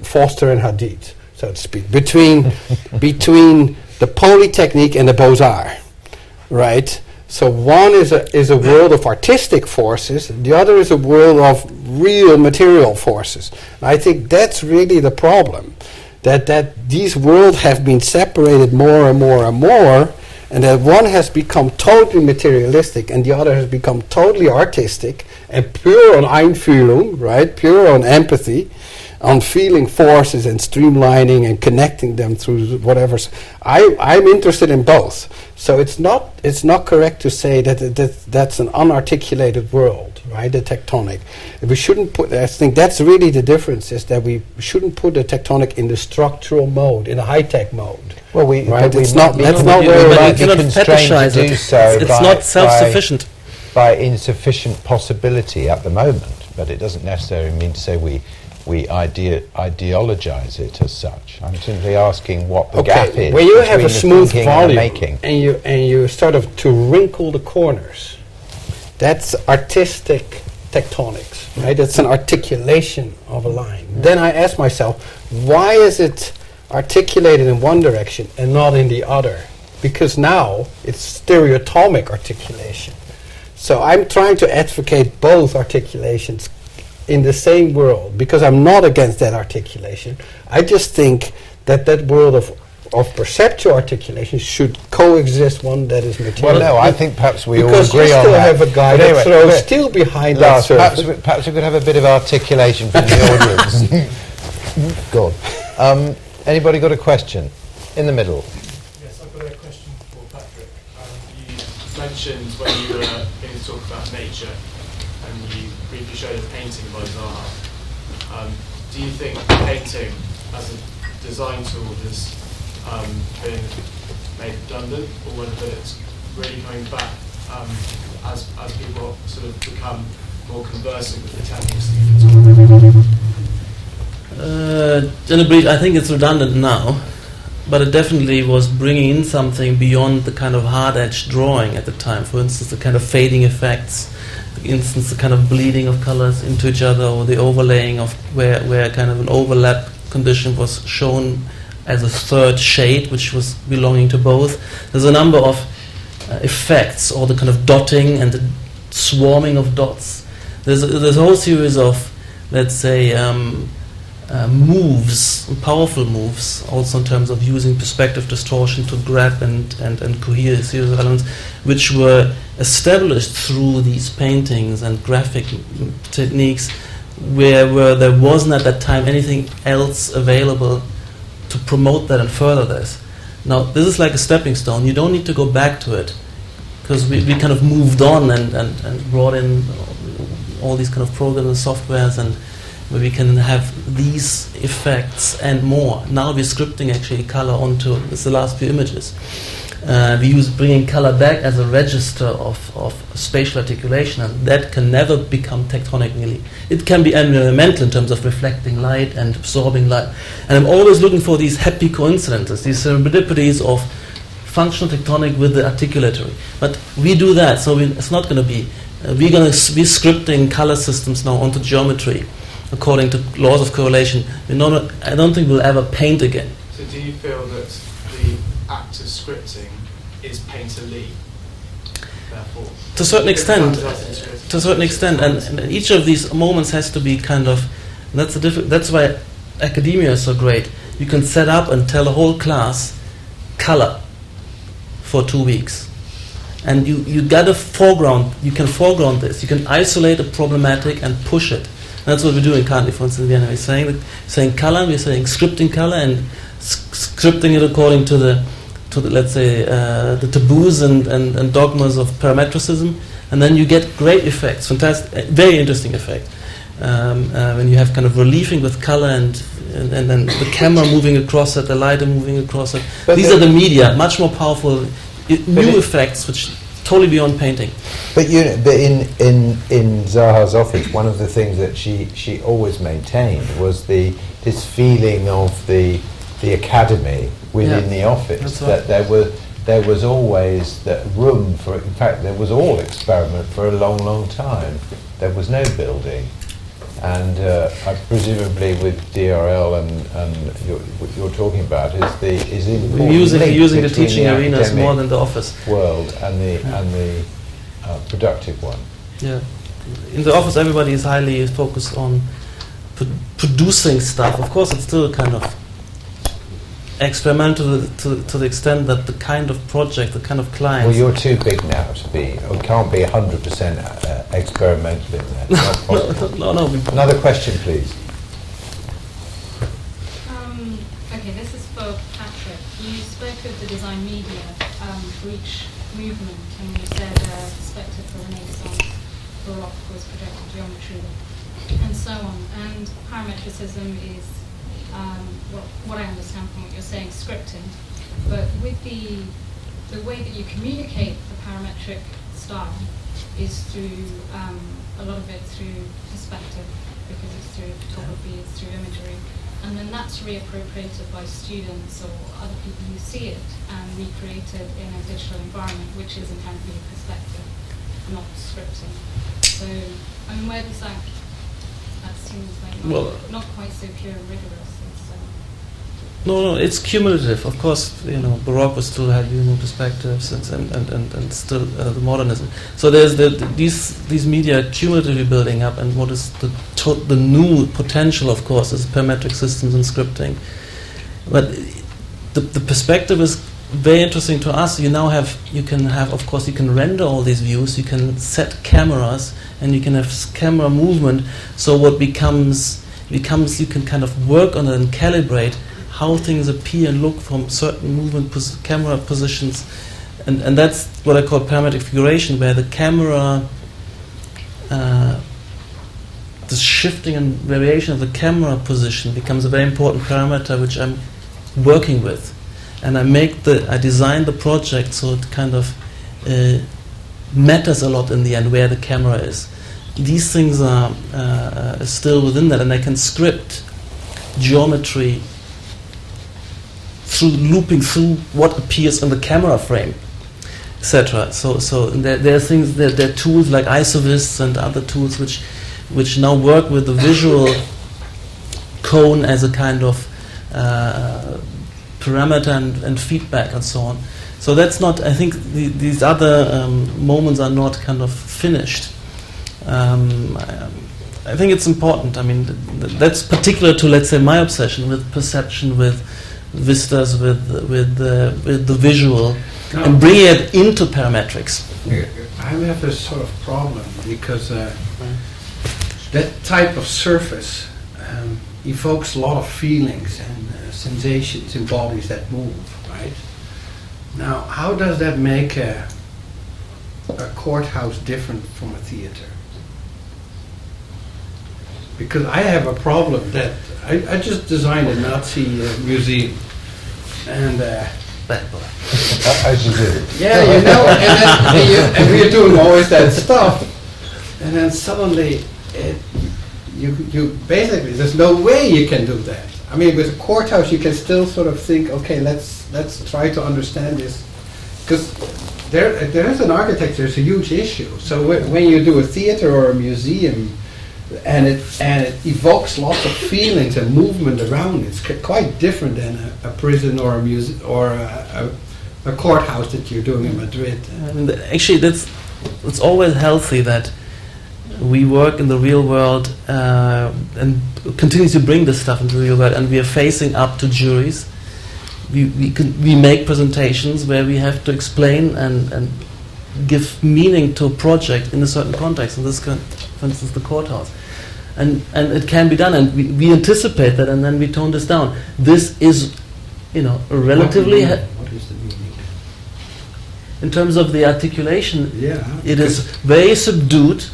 Foster and Hadid, so to speak, between the Polytechnique and the Beaux-Arts, right? So one is a world of artistic forces, the other is a world of real material forces. And I think that's really the problem, that these worlds have been separated more and more and more, and that one has become totally materialistic and the other has become totally artistic and pure on Einfühlung, right? Pure on empathy, on feeling forces and streamlining and connecting them through whatever. I'm interested in both. So it's not correct to say that's an unarticulated world, right? The tectonic. We shouldn't put. I think that's really the difference, is that we shouldn't put the tectonic in the structural mode, in a high tech mode. Well, right? It's not. That's not you where cannot be constrained fetishize to it. do so It's by- not self-sufficient. by insufficient possibility at the moment, but it doesn't necessarily mean to say we ideologize it as such. I'm simply asking what the gap is when you have between a the smooth thinking and the volume making. and you start to wrinkle the corners, that's artistic tectonics, right? It's an articulation of a line. Then I ask myself, why is it articulated in one direction and not in the other? Because now it's stereotomic articulation. So I'm trying to advocate both articulations in the same world, because I'm not against that articulation. I just think that world of perceptual articulation should coexist one that is material. Well, no, I think perhaps we all because agree you on still that. have a guy But that anyway, throws okay. steel behind Lars, that surface. perhaps we could have a bit of articulation from the audience. Go on. Anybody got a question? In the middle. Yes, I've got a question for Patrick. You mentioned when you were going to talk about nature, and you briefly showed a painting by Zaha. Do you think painting as a design tool has been made redundant, or whether it's really coming back as people sort of become more conversant with the techniques that you've taught? In a brief, I think it's redundant now, but it definitely was bringing in something beyond the kind of hard-edged drawing at the time. For instance, the kind of fading effects, for instance, the kind of bleeding of colors into each other, or the overlaying of where kind of an overlap condition was shown as a third shade, which was belonging to both. There's a number of effects, or the kind of dotting and the swarming of dots. There's a whole series of, let's say, moves, powerful moves, also in terms of using perspective distortion to grab and cohere a series of elements, which were established through these paintings and graphic techniques, where there wasn't at that time anything else available to promote that and further this. Now, this is like a stepping stone. You don't need to go back to it, because we kind of moved on and brought in all these kind of programs and softwares, and where we can have these effects and more. Now we're scripting actually color onto, this is the last few images. We use bringing color back as a register of spatial articulation, and that can never become tectonic really. It can be elemental in terms of reflecting light and absorbing light. And I'm always looking for these happy coincidences, these serendipities of functional tectonic with the articulatory. But we do that, so it's not going to be, we're going to be scripting color systems now onto geometry according to laws of correlation. I don't think we'll ever paint again. So do you feel that the act of scripting is painterly, therefore? To a certain extent, and each of these moments has to be kind of, that's why academia is so great. You can set up and tell a whole class color for 2 weeks. And you got a foreground, you can foreground this, you can isolate a problematic and push it. And that's what we're doing currently, for instance, in Vienna. We're saying color, we're saying scripting color, and scripting it according to to the, let's say, the taboos and dogmas of parametricism, and then you get great effects, fantastic, very interesting effect. When you have kind of reliefing with color and then the camera moving across it, the lighter moving across it. But These are the media, much more powerful, new effects, which totally beyond painting. But you know, but in Zaha's office, one of the things that she always maintained was this feeling of the academy within the office. That's right. That there was always that room for. In fact, there was all experiment for a long time. There was no building, and presumably with DRL and what you're talking about is the important Using the between teaching arenas academic more than the office. world and the productive one. Yeah, in the office, everybody is highly focused on producing stuff. Of course, it's still kind of experimental to the extent that the kind of project, the kind of clients. Well, you're too big now to be, or can't be 100% experimental in that. Not possible. No. Another question, please. Okay, this is for Patrick. You spoke of the design media for each movement, and you said perspective for Renaissance, Baroque was projected geometry, and so on. And parametricism is, what I understand from what you're saying, scripting. But with the way that you communicate the parametric style is through a lot of it through perspective, because it's through photography, it's through imagery, and then that's reappropriated by students or other people who see it and recreated in a digital environment, which is inherently perspective, not scripting. So, I mean, where does that seems like not quite so pure and rigorous. No, it's cumulative. Of course, Baroque was still had union perspectives and still the modernism. So there's these media cumulatively building up, and what is the new potential, of course, is parametric systems and scripting. But the perspective is very interesting to us. You can render all these views. You can set cameras, and you can have camera movement. So what becomes you can kind of work on it and calibrate how things appear and look from certain movement camera positions, and that's what I call parametric figuration, where the camera, the shifting and variation of the camera position becomes a very important parameter which I'm working with, and I design the project so it kind of matters a lot in the end where the camera is. These things are still within that, and I can script geometry through looping through what appears in the camera frame, etc. So there are things, there are tools like isovists and other tools which now work with the visual cone as a kind of parameter and feedback and so on. So that's not. I think these other moments are not kind of finished. I think it's important. I mean, that's particular to, let's say, my obsession with perception, with vistas, with the visual, and bringing it into parametrics. I have a sort of problem because that type of surface evokes a lot of feelings and sensations in bodies that move, right? Now, how does that make a courthouse different from a theater? Because I have a problem that I just designed a Nazi museum, and Bad boy. As you do. yeah, and we're doing always that stuff, and then suddenly you basically there's no way you can do that. I mean, with a courthouse you can still sort of think, okay, let's try to understand this, because there is an architecture, it's a huge issue. So when you do a theater or a museum, and it evokes lots of feelings and movement around. It's quite different than a prison or a museum or a courthouse that you're doing in Madrid. And actually, it's always healthy that we work in the real world and continue to bring this stuff into the real world, and we are facing up to juries. We make presentations where we have to explain and give meaning to a project in a certain context. In this, for instance, the courthouse, and it can be done, and we anticipate that, and then we tone this down. This is, a relatively is the meaning? In terms of the articulation, Yeah. it is very subdued,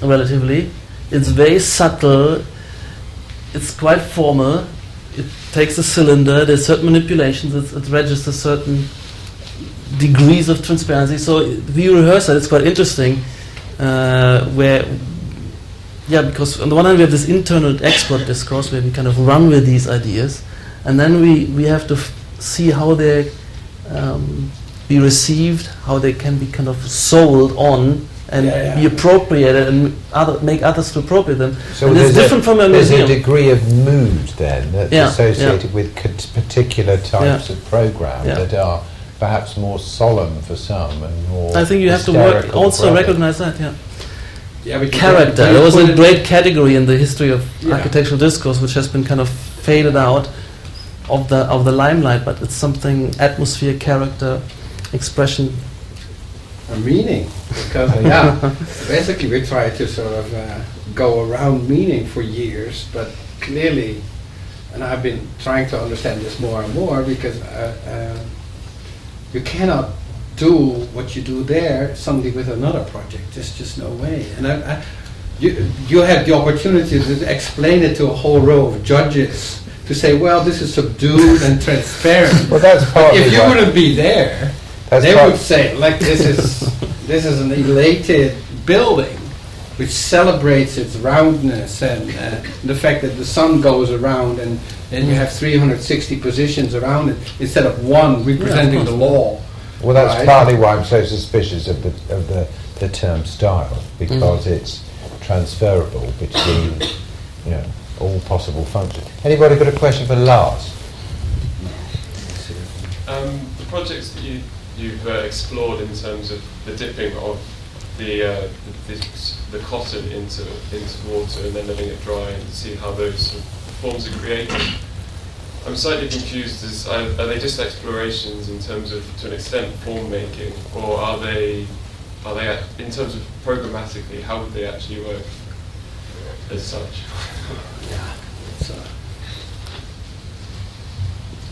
relatively. It's very subtle. It's quite formal. It takes a cylinder. There's certain manipulations. It registers certain degrees of transparency. So if you rehearse that, it's quite interesting. Because on the one hand we have this internal expert discourse where we kind of run with these ideas, and then we have to see how they be received, how they can be kind of sold on and be appropriated and make others to appropriate them. So and it's different from a there's museum. a degree of mood then that's associated with particular types of program that are perhaps more solemn for some and more. I think you have to also recognize that. Yeah, but Character. There was a great category in the history of architectural discourse which has been kind of faded out of the limelight, but it's something atmosphere, character, expression. A meaning, because basically we try to sort of go around meaning for years, but clearly, and I've been trying to understand this more and more, because you cannot do what you do there suddenly with another project. There's just no way. And you had the opportunity to explain it to a whole row of judges to say, well, this is subdued and transparent. Well, that's partly if you wouldn't be there, they would say, like, this is an elated building which celebrates its roundness and the fact that the sun goes around and you have 360 positions around it instead of one representing the law. Well, that's partly why I'm so suspicious of the term style, because it's transferable between all possible functions. Anybody got a question for Lars? The projects that you've explored in terms of the dipping of the cotton into water and then letting it dry and see how those forms are created. I'm slightly confused. Are they just explorations in terms of, to an extent, form making, or are they in terms of programmatically? How would they actually work as such?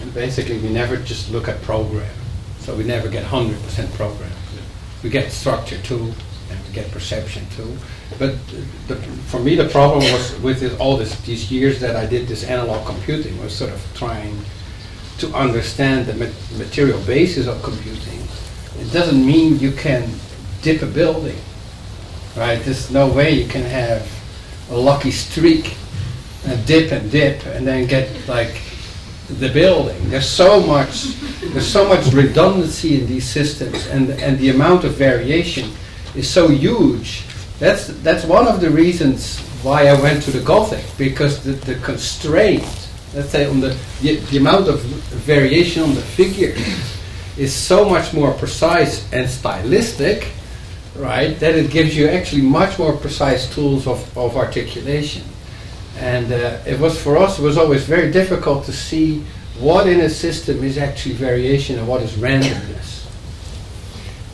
And basically, we never just look at program. So we never get 100% program. We get structure too, and we get perception too. But for me, the problem was with these years that I did this analog computing, was sort of trying to understand the material basis of computing. It doesn't mean you can dip a building, right? There's no way you can have a lucky streak and dip and then get like the building. There's so much redundancy in these systems, and the amount of variation is so huge. That's one of the reasons why I went to the Gothic, because the constraint, let's say, on the amount of variation on the figure is so much more precise and stylistic, right, that it gives you actually much more precise tools of articulation. And it was always very difficult to see what in a system is actually variation and what is randomness.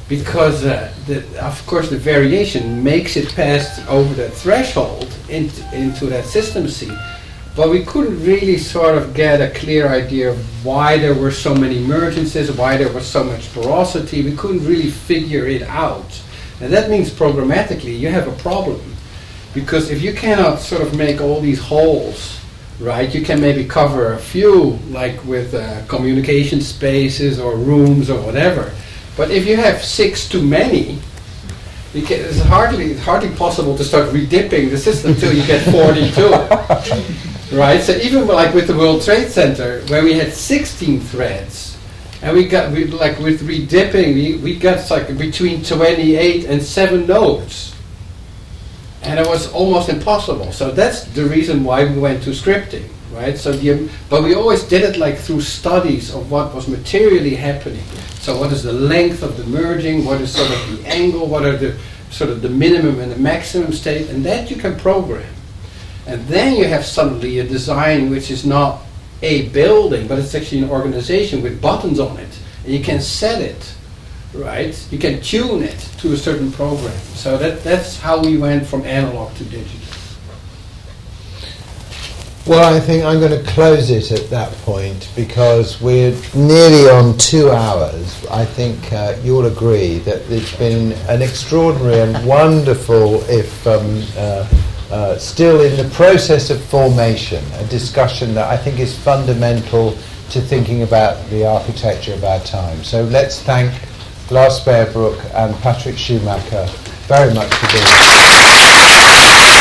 Because, of course, the variation makes it pass over that threshold into that system C. But we couldn't really sort of get a clear idea of why there were so many emergences, why there was so much porosity. We couldn't really figure it out. And that means programmatically you have a problem. Because if you cannot sort of make all these holes, right, you can maybe cover a few, like with communication spaces or rooms or whatever. But if you have 6 too many, it's hardly possible to start redipping the system until you get 42. Right? So even like with the World Trade Center, where we had 16 threads, and with redipping, we got like between 28 and 7 nodes. And it was almost impossible. So that's the reason why we went to scripting, right? So but we always did it like through studies of what was materially happening. So what is the length of the merging? What is sort of the angle? What are the sort of the minimum and the maximum state? And that you can program. And then you have suddenly a design which is not a building, but it's actually an organization with buttons on it. And you can set it, right? You can tune it to a certain program. So that's how we went from analog to digital. Well, I think I'm going to close it at that point because we're nearly on 2 hours. I think you'll agree that it's been an extraordinary and wonderful, if still in the process of formation, a discussion that I think is fundamental to thinking about the architecture of our time. So let's thank Lars Sparebrook and Patrick Schumacher very much for being here.